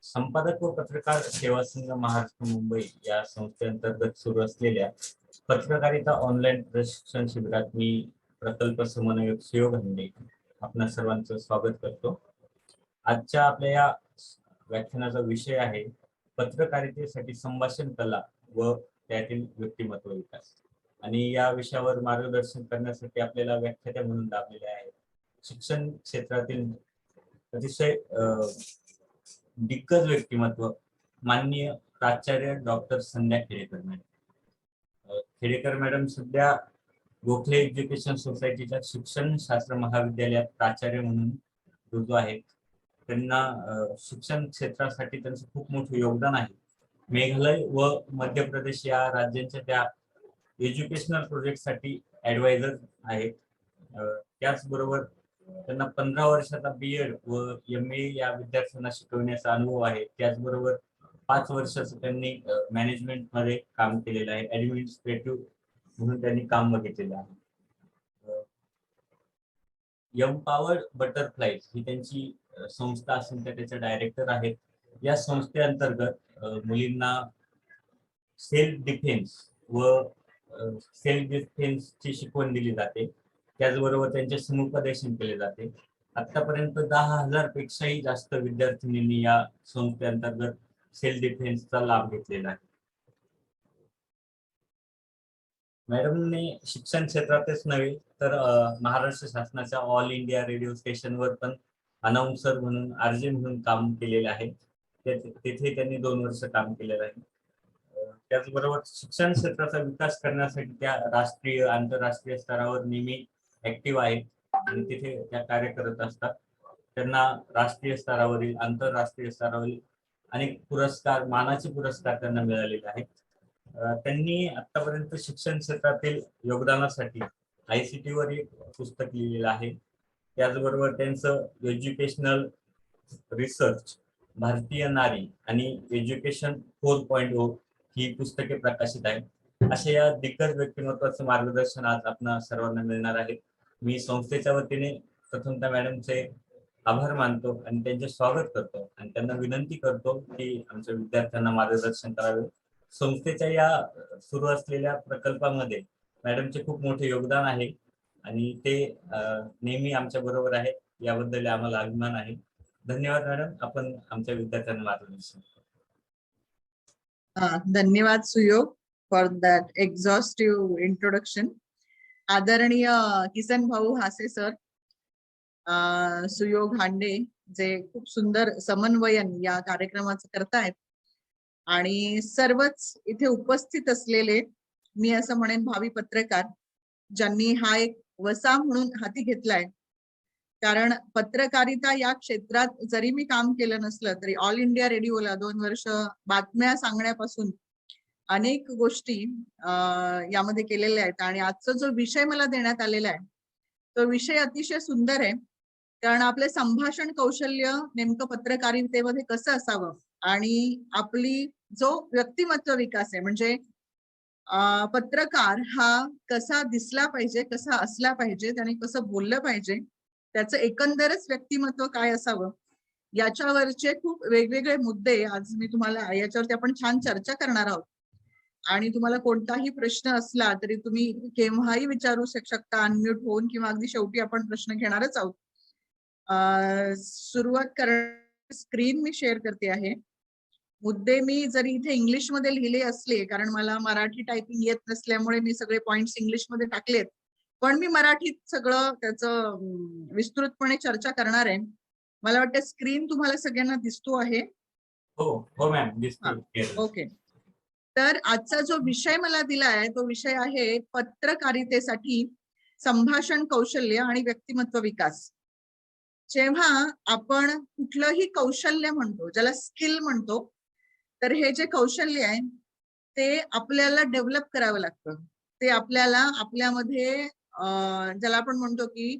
संपादक व पत्रकार सेवा संघ महाराष्ट्र मुंबई या संस्थेअंतर्गत सुरू असलेल्या पत्रकारिता ऑनलाईन प्रशिक्षण शिबिरात मी प्रकल्प समन्वयक सुयोग हंडे आपणा सर्वांचं स्वागत करतो. आजच्या आपल्या या व्याख्यानाचा विषय आहे पत्रकारितेसाठी संभाषण कला व त्यातील व्यक्तिमत्व विकास. आणि या विषयावर मार्गदर्शन करण्यासाठी आपल्याला व्याख्यात्या म्हणून लाभलेले आहेत शिक्षण क्षेत्रातील अतिशय दिग्गज व्यक्तिमत्व माननीय प्राचार्य डॉक्टर संध्या खेडेकर मॅडम. खेडेकर मॅडम सध्या गोखले एज्युकेशन सोसायटीच्या शिक्षण शास्त्र महाविद्यालयात प्राचार्य म्हणून रुजू आहेत. त्यांना शिक्षण क्षेत्रासाठी त्यांचं खूप मोठं योगदान आहे. मेघालय व मध्य प्रदेश या राज्यांच्या त्या एज्युकेशनल प्रोजेक्टसाठी ॲडवायझर आहेत. त्याचबरोबर त्यांना 15 वर्षाचा BEd व MA या विद्यार्थ्यांना शिकवण्याचा अनुभव आहे. त्याचबरोबर 5 वर्षाचं त्यांनी मॅनेजमेंट मध्ये काम केलेलं आहे. ऍडमिनिस्ट्रेटिव्ह म्हणून त्यांनी काम बघितलेलं आहे. एम्पावर्ड बटरफ्लाईज ही त्यांची संस्था असून त्या त्याचे डायरेक्टर आहेत. या संस्थेअंतर्गत मुलींना सेल्फ डिफेन्स व सेल्फ डिफेन्सची शिकवण दिली जाते. त्याचबरोबर त्यांचे समुपदेशन केले जाते. आतापर्यंत 10,000 पेक्षाही जास्त विद्यार्थिनींनी या संस्थेअंतर्गत सेल्फ डिफेन्सचा लाभ घेतलेला आहे. मॅडमने शिक्षण क्षेत्रातच नव्हे तर महाराष्ट्र शासनाच्या ऑल इंडिया रेडिओ स्टेशनवर पण अनाउन्सर म्हणून RJ म्हणून काम केलेले आहे. तेथे त्यांनी 2 वर्ष काम केलेलं आहे. त्याचबरोबर शिक्षण क्षेत्राचा विकास करण्यासाठी त्या राष्ट्रीय आंतरराष्ट्रीय स्तरावर नेहमी ऍक्टिव्ह आहेत आणि तिथे त्या कार्य करत असतात. त्यांना राष्ट्रीय स्तरावरील आंतरराष्ट्रीय स्तरावरील अनेक पुरस्कार मानाचे पुरस्कार त्यांना मिळालेले आहेत. त्यांनी आतापर्यंत शिक्षण क्षेत्रातील योगदानासाठी ICT वर एक पुस्तक लिहिलेलं आहे. त्याचबरोबर त्यांचं एज्युकेशनल रिसर्च भारतीय नारी आणि एज्युकेशन 4.0 ही पुस्तके प्रकाशित आहेत. अशा या दिग्गज व्यक्तिमत्वाचं मार्गदर्शन आज आपणा सर्वांना मिळणार आहे. मी संस्थेच्या वतीने प्रथमतः मॅडमचे आभार मानतो आणि त्यांचे स्वागत करतो आणि त्यांना विनंती करतो की आमच्या विद्यार्थ्यांना मार्गदर्शन करावे. संस्थेच्या या सुरू असलेल्या प्रकल्पामध्ये मॅडमचे खूप मोठे योगदान आहे आणि ते नेहमी आमच्या बरोबर आहेत. याबद्दल आम्हाला अभिमान आहे. धन्यवाद मॅडम, आपण आमच्या विद्यार्थ्यांना मार्गदर्शन. धन्यवाद सुयोग फॉर दॅट एक्झॉस्टिव्ह इंट्रोडक्शन. आदरणीय किसन भाऊ हासे सर, सुयोग हांडे जे खूप सुंदर समन्वयन या कार्यक्रमाचं करतायत आणि सर्वच इथे उपस्थित असलेले मी असं म्हणेन भावी पत्रकार ज्यांनी हा एक वसा म्हणून हाती घेतलाय. कारण पत्रकारिता या क्षेत्रात जरी मी काम केलं नसलं तरी ऑल इंडिया रेडिओला 2 वर्ष बातम्या सांगण्यापासून अनेक गोष्टी यामध्ये केलेल्या आहेत. आणि आजचा जो विषय मला देण्यात आलेला आहे तो विषय अतिशय सुंदर आहे. कारण आपले संभाषण कौशल्य नेमकं पत्रकारितेमध्ये कसं असावं आणि आपली जो व्यक्तिमत्व विकास आहे म्हणजे पत्रकार हा कसा दिसला पाहिजे, कसा असला पाहिजे, त्याने कसं बोललं पाहिजे, त्याचं एकंदरच व्यक्तिमत्व काय असावं याच्यावरचे खूप वेगवेगळे मुद्दे आज मी तुम्हाला याच्यावरती आपण छान चर्चा करणार आहोत. आणि तुम्हाला कोणताही प्रश्न असला तरी तुम्ही केव्हाही विचारू शकता अनम्यूट होऊन किंवा अगदी शेवटी आपण प्रश्न घेणारच आहोत. सुरुवात करण्याची स्क्रीन मी शेअर करते आहे. मुद्दे मी जरी इथे इंग्लिश मध्ये लिहिले असले कारण मला मराठी टायपिंग येत नसल्यामुळे मी सगळे पॉइंट्स इंग्लिश मध्ये टाकलेत, पण मी मराठीत सगळं त्याचं विस्तृतपणे चर्चा करणार आहे. मला वाटतं स्क्रीन तुम्हाला सगळ्यांना दिसतो आहे. हो मॅम, दिसतो. ओके. तर आजचा जो विषय मला दिला आहे तो विषय आहे पत्रकारितेसाठी संभाषण कौशल्य आणि व्यक्तिमत्व विकास. जेव्हा आपण कुठलंही कौशल्य म्हणतो, ज्याला स्किल म्हणतो, तर हे जे कौशल्य आहे ते आपल्याला डेव्हलप करावं लागतं. ते आपल्याला आपल्यामध्ये ज्याला आपण म्हणतो की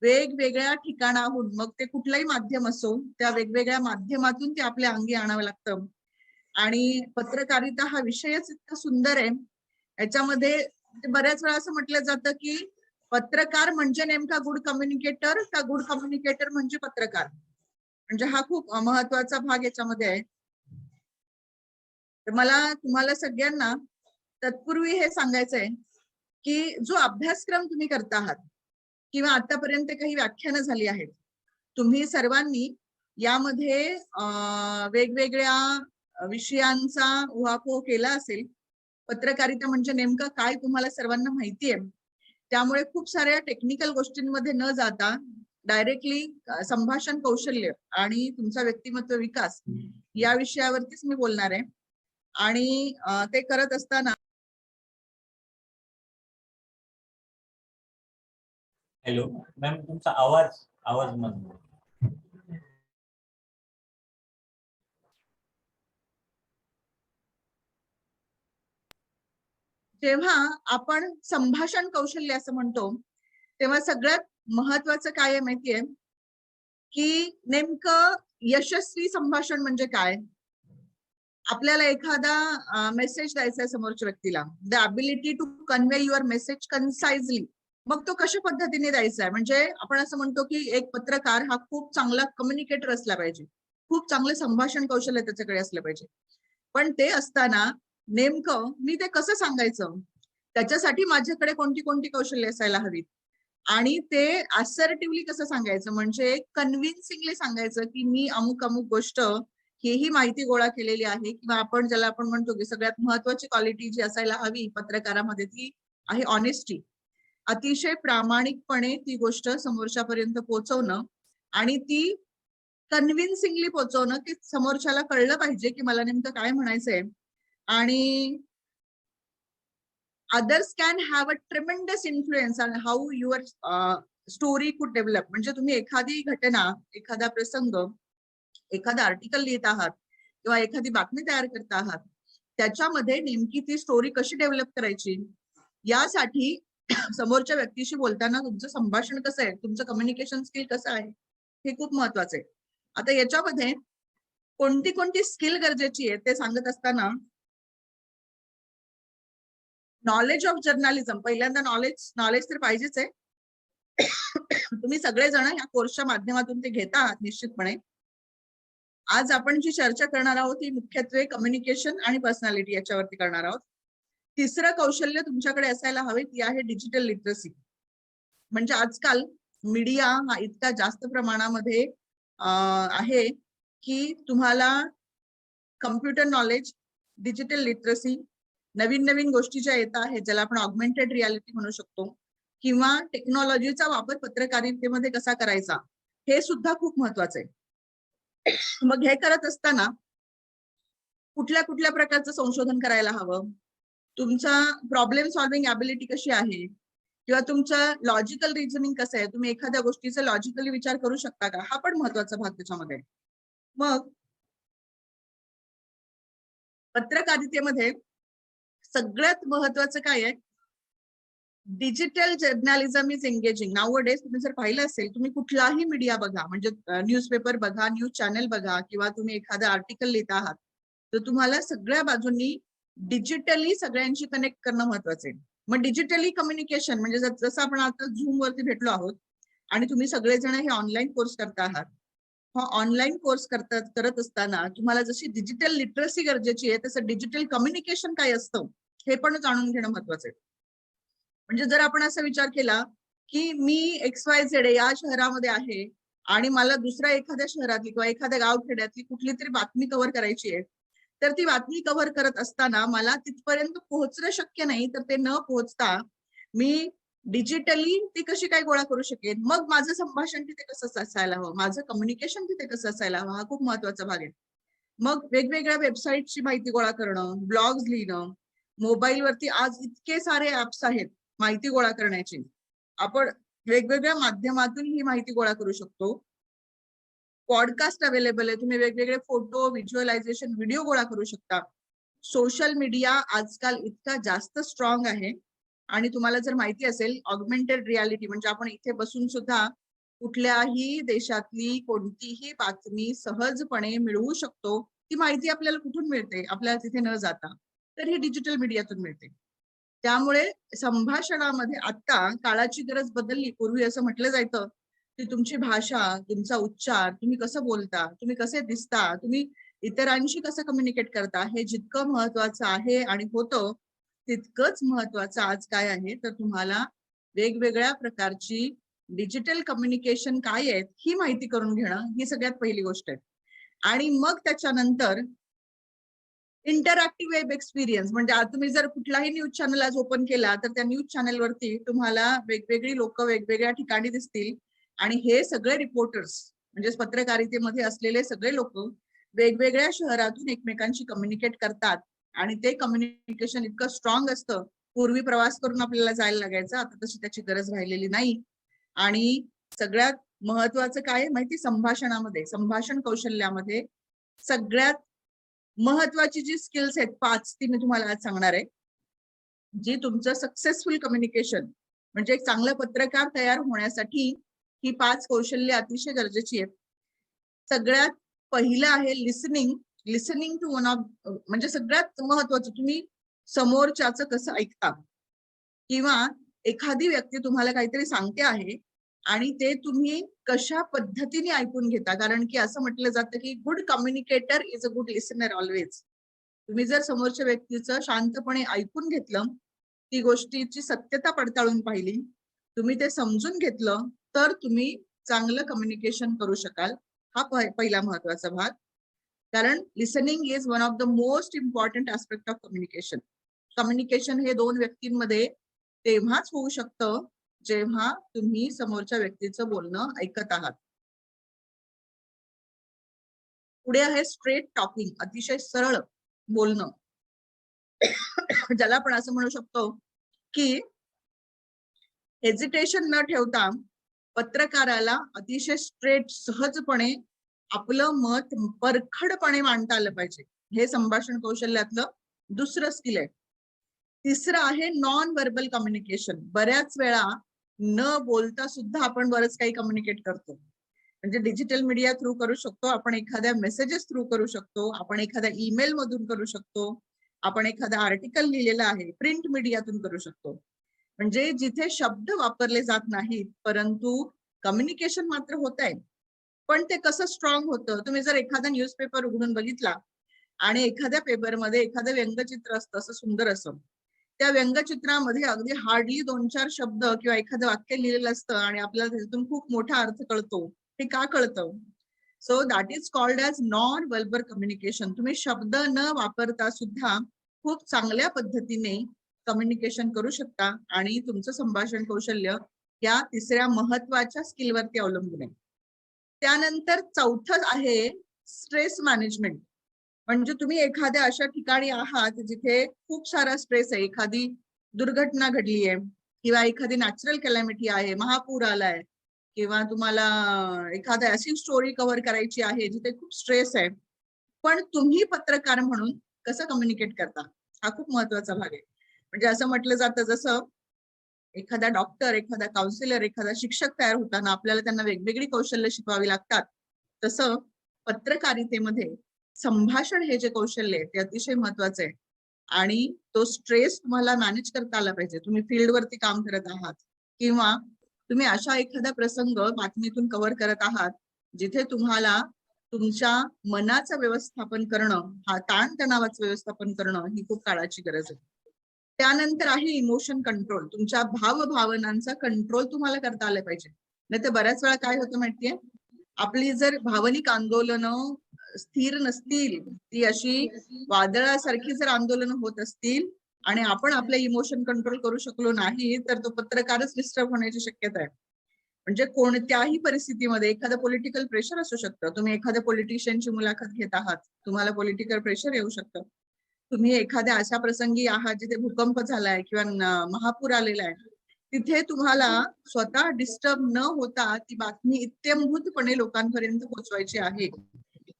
वेगवेगळ्या ठिकाणाहून, मग ते कुठलंही माध्यम असो, त्या वेगवेगळ्या माध्यमातून ते आपल्या अंगी आणावं लागतं. आणि पत्रकारिता हा विषयच इतका सुंदर आहे. याच्यामध्ये बऱ्याच वेळा असं म्हटलं जातं की पत्रकार म्हणजे नेमका गुड कम्युनिकेटर का गुड कम्युनिकेटर म्हणजे पत्रकार. म्हणजे हा खूप महत्वाचा भाग याच्यामध्ये आहे. तर मला तुम्हाला सगळ्यांना तत्पूर्वी हे सांगायचंय की जो अभ्यासक्रम तुम्ही करता आहात किंवा आतापर्यंत काही व्याख्यानं झाली आहेत, तुम्ही सर्वांनी यामध्ये वेगवेगळ्या विषयांचा उहापोह केला असेल. पत्रकारिता म्हणजे नेमकं काय तुम्हाला सर्वांना माहिती आहे. त्यामुळे खूप साऱ्या टेक्निकल गोष्टींमध्ये न जाता डायरेक्टली संभाषण कौशल्य आणि तुमचा व्यक्तिमत्व विकास या विषयावरतीच मी बोलणार आहे. आणि ते करत असताना हॅलो मॅम, तुमचा आवाज मधून. जेव्हा आपण संभाषण कौशल्य असं म्हणतो, तेव्हा सगळ्यात महत्वाचं काय आहे माहितीये की नेमकं यशस्वी संभाषण म्हणजे काय. आपल्याला एखादा मेसेज द्यायचा आहे समोरच्या व्यक्तीला, the ability to convey your message concisely. मग तो कशा पद्धतीने द्यायचा आहे, म्हणजे आपण असं म्हणतो की एक पत्रकार हा खूप चांगला कम्युनिकेटर असला पाहिजे, खूप चांगलं संभाषण कौशल्य त्याच्याकडे असलं पाहिजे. पण ते असताना नेमकं मी ते कसं सांगायचं, त्याच्यासाठी माझ्याकडे कोणती कोणती कौशल्य असायला हवीत आणि ते असर्टिव्हली कसं सांगायचं, म्हणजे कन्व्हिन्सिंगली सांगायचं की मी अमुक अमुक गोष्ट ही माहिती गोळा केलेली आहे. किंवा आपण ज्याला आपण म्हणतो की सगळ्यात महत्वाची क्वालिटी जी असायला हवी पत्रकारामध्ये ती आहे ऑनेस्टी. अतिशय प्रामाणिकपणे ती गोष्ट समोरच्यापर्यंत पोहोचवणं आणि ती कन्व्हिन्सिंगली पोहोचवणं की समोरच्याला कळलं पाहिजे की मला नेमकं काय म्हणायचंय. आणि others can have a tremendous influence on how your story could develop. म्हणजे तुम्ही एखादी घटना, एखादा प्रसंग, एखादा आर्टिकल लिहित आहात किंवा एखादी बातमी तयार करत आहात, त्याच्यामध्ये नेमकी ती स्टोरी कशी डेव्हलप करायची यासाठी समोरच्या व्यक्तीशी बोलताना तुमचं संभाषण कसं आहे, तुमचं कम्युनिकेशन स्किल कसं आहे, हे खूप महत्वाचं आहे. आता याच्यामध्ये कोणती कोणती स्किल गरजेची आहे ते सांगत असताना नॉलेज ऑफ जर्नलिझम, पहिल्यांदा नॉलेज तर पाहिजेच आहे. तुम्ही सगळेजण या कोर्सच्या माध्यमातून ते घेता आहात निश्चितपणे. आज आपण जी चर्चा करणार आहोत ती मुख्यत्वे कम्युनिकेशन आणि पर्सनॅलिटी याच्यावरती करणार आहोत. तिसरं कौशल्य तुमच्याकडे असायला हवे ती आहे डिजिटल लिटरसी. म्हणजे आजकाल मीडिया हा इतका जास्त प्रमाणामध्ये आहे की तुम्हाला कम्प्युटर नॉलेज, डिजिटल लिटरसी, नवीन नवीन गोष्टी ज्या येत आहेत ज्याला आपण ऑगमेंटेड रियालिटी म्हणू शकतो, किंवा टेक्नॉलॉजीचा वापर पत्रकारितेमध्ये कसा करायचा, हे सुद्धा खूप महत्वाचं आहे. मग हे करत असताना कुठल्या कुठल्या प्रकारचं संशोधन करायला हवं, तुमचा प्रॉब्लेम सॉल्व्हिंग ॲबिलिटी कशी आहे, किंवा तुमचं लॉजिकल रिझनिंग कसं आहे, तुम्ही एखाद्या गोष्टीचा लॉजिकली विचार करू शकता का, हा पण महत्वाचा भाग त्याच्यामध्ये. मग पत्रकारितेमध्ये सगळ्यात महत्वाचं काय आहे, digital journalism is engaging now a days. तुम्ही जर पाहिलं असेल, तुम्ही कुठलाही मीडिया बघा, म्हणजे न्यूजपेपर बघा, न्यूज चॅनल बघा, किंवा तुम्ही एखादं आर्टिकल लिहित आहात, तर तुम्हाला सगळ्या बाजूंनी डिजिटली सगळ्यांशी कनेक्ट करणं महत्वाचं आहे. मग डिजिटली कम्युनिकेशन म्हणजे जसं आपण आता झूम वरती भेटलो आहोत आणि तुम्ही सगळेजण हे ऑनलाईन कोर्स करता आहात, हा ऑनलाईन कोर्स करत असताना तुम्हाला जशी डिजिटल लिटरसी गरजेची आहे तसं डिजिटल कम्युनिकेशन काय असतं हे पण जाणून घेणं महत्वाचं आहे. म्हणजे जर आपण असा विचार केला की मी XYZ या शहरामध्ये आहे आणि मला दुसऱ्या एखाद्या शहरातली किंवा एखाद्या गावखेड्यातली कुठली तरी बातमी कव्हर करायची आहे, तर ती बातमी कव्हर करत असताना मला तिथपर्यंत पोहोचणं शक्य नाही, तर ते न पोहोचता मी डिजिटली ती कशी काय गोळा करू शकेन, मग माझं संभाषण तिथे कसं असायला हवं, माझं कम्युनिकेशन तिथे कसं असायला हवं, हा खूप महत्वाचा भाग आहे. मग वेगवेगळ्या वेबसाईटची माहिती गोळा करणं, ब्लॉग्स लिहिणं, मोबाईलवरती आज इतके सारे ऍप्स आहेत माहिती गोळा करण्याची, आपण वेगवेगळ्या माध्यमातून ही माहिती गोळा करू शकतो. पॉडकास्ट अवेलेबल आहे, तुम्ही वेगवेगळे फोटो, व्हिज्युअलायझेशन, व्हिडिओ गोळा करू शकता. सोशल मीडिया आजकाल इतका जास्त स्ट्रॉंग आहे आणि तुम्हाला जर माहिती असेल ऑगमेंटेड रियालिटी म्हणजे आपण इथे बसून सुद्धा कुठल्याही देशातली कोणतीही बातमी सहजपणे मिळवू शकतो. ती माहिती आपल्याला कुठून मिळते, आपल्याला तिथे न जाता, तर ही डिजिटल मीडियातून मिळते. त्यामुळे संभाषणामध्ये आता काळाची गरज बदलली. पूर्वी असं म्हटलं जायचं ती तुमची भाषा, तुमचा उच्चार, तुम्ही कसं बोलता, तुम्ही कसे दिसता, तुम्ही इतरांशी कसं कम्युनिकेट करता, हे जितकं महत्वाचं आहे आणि होतं तितकंच महत्वाचं आज काय आहे तर तुम्हाला वेगवेगळ्या प्रकारची डिजिटल कम्युनिकेशन काय आहेत ही माहिती करून घेणं ही सगळ्यात पहिली गोष्ट आहे. आणि मग त्याच्यानंतर इंटरॅक्टिव्ह वेब एक्सपिरियन्स म्हणजे आज तुम्ही जर कुठलाही न्यूज चॅनल आज ओपन केला तर त्या न्यूज चॅनलवरती तुम्हाला वेगवेगळी लोक वेगवेगळ्या ठिकाणी दिसतील आणि हे सगळे रिपोर्टर्स म्हणजे पत्रकारितेमध्ये असलेले सगळे लोक वेगवेगळ्या शहरातून एकमेकांशी कम्युनिकेट करतात आणि ते कम्युनिकेशन इतकं स्ट्रॉंग असतं. पूर्वी प्रवास करून आपल्याला जायला लागायचं, आता तशी त्याची गरज राहिलेली नाही. आणि सगळ्यात महत्वाचं काय आहे माहिती, संभाषणामध्ये, संभाषण कौशल्यामध्ये सगळ्यात महत्वाची जी स्किल्स आहेत 5 ती मी तुम्हाला आज सांगणार आहे. जी तुमचं सक्सेसफुल कम्युनिकेशन म्हणजे एक चांगला पत्रकार तयार होण्यासाठी ही 5 कौशल्य अतिशय गरजेची आहेत. सगळ्यात पहिलं आहे listening. Listening to one of म्हणजे सगळ्यात महत्वाचं तुम्ही समोरच्याचं कसं ऐकता किंवा एखादी व्यक्ती तुम्हाला काहीतरी सांगते आहे आणि ते तुम्ही कशा पद्धतीने ऐकून घेता. कारण की असं म्हटलं जातं की good communicator is a good listener always. तुम्ही जर समोरच्या व्यक्तीचं शांतपणे ऐकून घेतलं, ती गोष्टीची सत्यता पडताळून पाहिली, तुम्ही ते समजून घेतलं तर तुम्ही चांगलं कम्युनिकेशन करू शकाल. हा पहिला महत्वाचा भाग. कारण listening is one of the most important aspect of communication. Communication हे 2 व्यक्तींमध्ये तेव्हाच होऊ शकतं जेव्हा तुम्ही समोरच्या व्यक्तीचं बोलणं ऐकत आहात. पुढे आहे स्ट्रेट टॉकिंग, अतिशय सरळ बोलणं. ज्याला आपण असं म्हणू शकतो की हेजिटेशन न ठेवता पत्रकाराला अतिशय स्ट्रेट सहजपणे आपलं मत परखडपणे मांडता आलं पाहिजे. हे संभाषण कौशल्यातलं दुसरं स्किल आहे. तिसरं आहे नॉन व्हर्बल कम्युनिकेशन. बऱ्याच वेळा न बोलता सुद्धा आपण बरंच काही कम्युनिकेट करतो. म्हणजे डिजिटल मीडिया थ्रू करू शकतो, आपण एखाद्या मेसेजेस थ्रू करू शकतो, आपण एखाद्या ईमेल मधून करू शकतो, आपण एखादा आर्टिकल लिहिलेला आहे प्रिंट मीडियातून करू शकतो. म्हणजे जिथे शब्द वापरले जात नाहीत परंतु कम्युनिकेशन मात्र होत आहे. पण ते कसं स्ट्रॉंग होतं, तुम्ही जर एखादा न्यूजपेपर उघडून बघितला आणि एखाद्या पेपरमध्ये एखादं व्यंगचित्र असतं असं सुंदर असं, त्या व्यंगचित्रामध्ये अगदी हार्डली 2-4 शब्द किंवा एखादं वाक्य लिहिलेलं असतं आणि आपल्याला त्यातून खूप मोठा अर्थ कळतो. हे का कळतं? So that is called as non verbal communication. तुम्ही शब्द न वापरता सुद्धा खूप चांगल्या पद्धतीने कम्युनिकेशन करू शकता आणि तुमचं संभाषण कौशल्य या तिसऱ्या महत्वाच्या स्किलवरती अवलंबून आहे. त्यानंतर चौथं आहे स्ट्रेस मॅनेजमेंट. म्हणजे तुम्ही एखाद्या अशा ठिकाणी आहात जिथे खूप सारा स्ट्रेस आहे, एखादी दुर्घटना घडली आहे किंवा एखादी नॅचरल कॅलॅमिटी आहे, महापूर आलाय किंवा तुम्हाला एखादी अशी स्टोरी कव्हर करायची आहे जिथे खूप स्ट्रेस आहे, पण तुम्ही पत्रकार म्हणून कसं कम्युनिकेट करता हा खूप महत्वाचा भाग आहे. म्हणजे असं म्हटलं जातं जसं एखादा डॉक्टर, एखादा काउन्सिलर, एखादा शिक्षक तयार होताना आपल्याला त्यांना वेगवेगळी कौशल्य शिकवावी लागतात, तसं पत्रकारितेमध्ये संभाषण हे जे कौशल्य आहे ते अतिशय महत्वाचं आहे. आणि तो स्ट्रेस तुम्हाला मॅनेज करता आला पाहिजे. तुम्ही फील्डवरती काम करत आहात किंवा तुम्ही अशा एखादा प्रसंग बातमीतून कव्हर करत आहात जिथे तुम्हाला तुमच्या मनाचं व्यवस्थापन करणं, हा ताणतणावाचं व्यवस्थापन करणं ही खूप काळाची गरज आहे. त्यानंतर आहे इमोशन कंट्रोल. तुमच्या भावभावनांचा कंट्रोल तुम्हाला करता आलं पाहिजे. नाही तर बऱ्याच वेळा काय होतं माहितीये, आपली जर भावनिक आंदोलनं स्थिर नसतील, ती अशी वादळासारखी जर आंदोलनं होत असतील आणि आपण आपले इमोशन कंट्रोल करू शकलो नाही तर तो पत्रकारच डिस्टर्ब होण्याची शक्यता आहे. म्हणजे कोणत्याही परिस्थितीमध्ये एखादं पॉलिटिकल प्रेशर असू शकतं. तुम्ही एखाद्या पॉलिटिशियनची मुलाखत घेत आहात, तुम्हाला पॉलिटिकल प्रेशर येऊ शकतं. तुम्ही एखाद्या अशा प्रसंगी आहात जिथे भूकंप झालाय किंवा महापूर आलेला आहे, तिथे तुम्हाला स्वतः डिस्टर्ब न होता ती बातमी इत्यंभूतपणे लोकांपर्यंत पोहोचवायची आहे.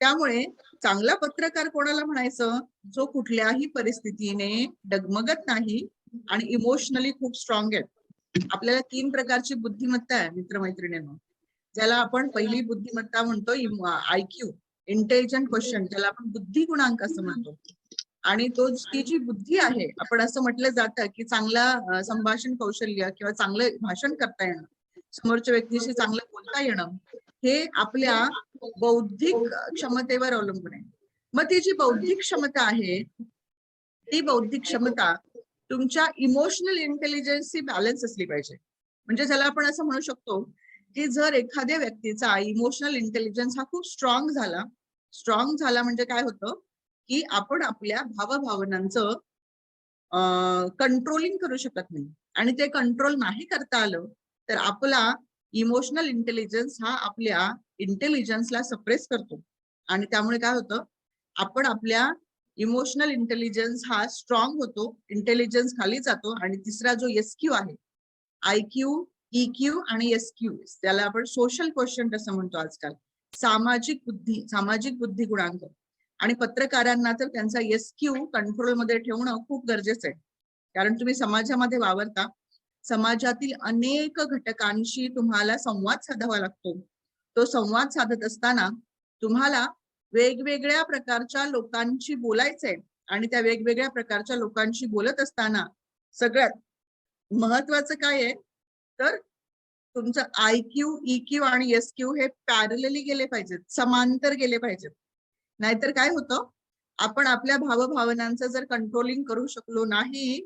त्यामुळे चांगला पत्रकार कोणाला म्हणायचं, जो कुठल्याही परिस्थितीने डगमगत नाही आणि इमोशनली खूप स्ट्रॉंग आहे. आपल्याला 3 प्रकारची बुद्धिमत्ता आहे मित्रमैत्रिणींनो, ज्याला आपण पहिली बुद्धिमत्ता म्हणतो IQ, इंटेलिजंट क्वेश्चन, त्याला आपण बुद्धी गुणांक असं म्हणतो. आणि ती जी बुद्धी आहे, आपण असं म्हटलं जातं की चांगला संभाषण कौशल्य किंवा चांगलं भाषण करता येणं, समोरच्या व्यक्तीशी चांगलं बोलता बोलता येणं हे आपल्या बौद्धिक क्षमतेवर अवलंबून आहे. मग ती जी बौद्धिक क्षमता आहे ती बौद्धिक क्षमता तुमच्या इमोशनल इंटेलिजन्सची बॅलन्स असली पाहिजे. म्हणजे ज्याला आपण असं म्हणू शकतो की जर एखाद्या व्यक्तीचा इमोशनल इंटेलिजन्स हा खूप स्ट्रॉंग झाला म्हणजे काय होतं की आपण आपल्या भावभावनांचं कंट्रोलिंग करू शकत नाही. आणि ते कंट्रोल नाही करता आलं तर आपला इमोशनल इंटेलिजन्स हा आपल्या इंटेलिजन्सला सप्रेस करतो. आणि त्यामुळे काय होतं, आपण आपल्या इमोशनल इंटेलिजन्स हा स्ट्रॉंग होतो, इंटेलिजन्स खाली जातो. आणि तिसरा जो एसक्यू आहे, IQ, EQ आणि SQ, त्याला आपण सोशल क्वेश्चन असं म्हणतो आजकाल, सामाजिक बुद्धी गुणांक. आणि पत्रकारांना तर त्यांचा SQ कंट्रोलमध्ये ठेवणं खूप गरजेचं आहे. कारण तुम्ही समाजामध्ये वावरता, समाजातील अनेक घटकांशी तुम्हाला संवाद साधावा लागतो. तो संवाद साधत असताना तुम्हाला वेगवेगळ्या प्रकारच्या लोकांशी बोलायचंय. आणि त्या वेगवेगळ्या प्रकारच्या लोकांशी बोलत असताना सगळ्यात महत्वाचं काय आहे तर तुमचं IQ, EQ आणि SQ हे पॅरलली गेले पाहिजेत, समांतर गेले पाहिजेत. नाहीतर काय होतं, आपण आपल्या भावभावनांचं जर कंट्रोलिंग करू शकलो नाही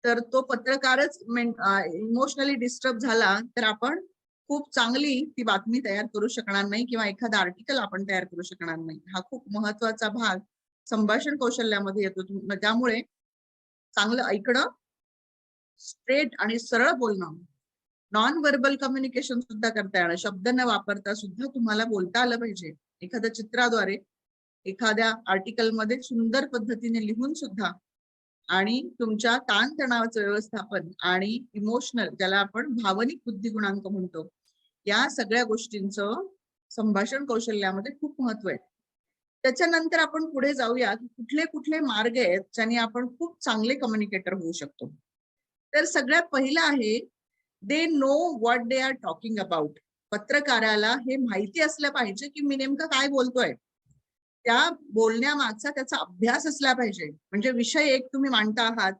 तर तो पत्रकारच इमोशनली डिस्टर्ब झाला तर आपण खूप चांगली ती बातमी तयार करू शकणार नाही किंवा एखादा आर्टिकल आपण तयार करू शकणार नाही. हा खूप महत्वाचा भाग संभाषण कौशल्यामध्ये येतो. त्यामुळे चांगलं ऐकणं, स्ट्रेट आणि सरळ बोलणं, नॉन व्हर्बल कम्युनिकेशन सुद्धा करता येणं, शब्द न वापरता सुद्धा तुम्हाला बोलता आलं पाहिजे. एखाद्या चित्राद्वारे, एखाद्या आर्टिकल मध्ये सुंदर पद्धतीने लिहून सुद्धा. आणि तुमच्या ताणतणावाचं व्यवस्थापन आणि इमोशनल, ज्याला आपण भावनिक बुद्धी गुणांक म्हणतो, या सगळ्या गोष्टींचं संभाषण कौशल्यामध्ये खूप महत्व आहे. त्याच्यानंतर आपण पुढे जाऊया, कुठले कुठले मार्ग आहेत ज्याने आपण खूप चांगले कम्युनिकेटर होऊ शकतो. तर सगळ्यात पहिलं आहे, they know what they are talking about. पत्रकाराला हे माहिती असलं पाहिजे की मी नेमकं काय बोलतोय. त्या बोलण्यामागचा त्याचा अभ्यास असला पाहिजे. म्हणजे विषय एक तुम्ही मांडता आहात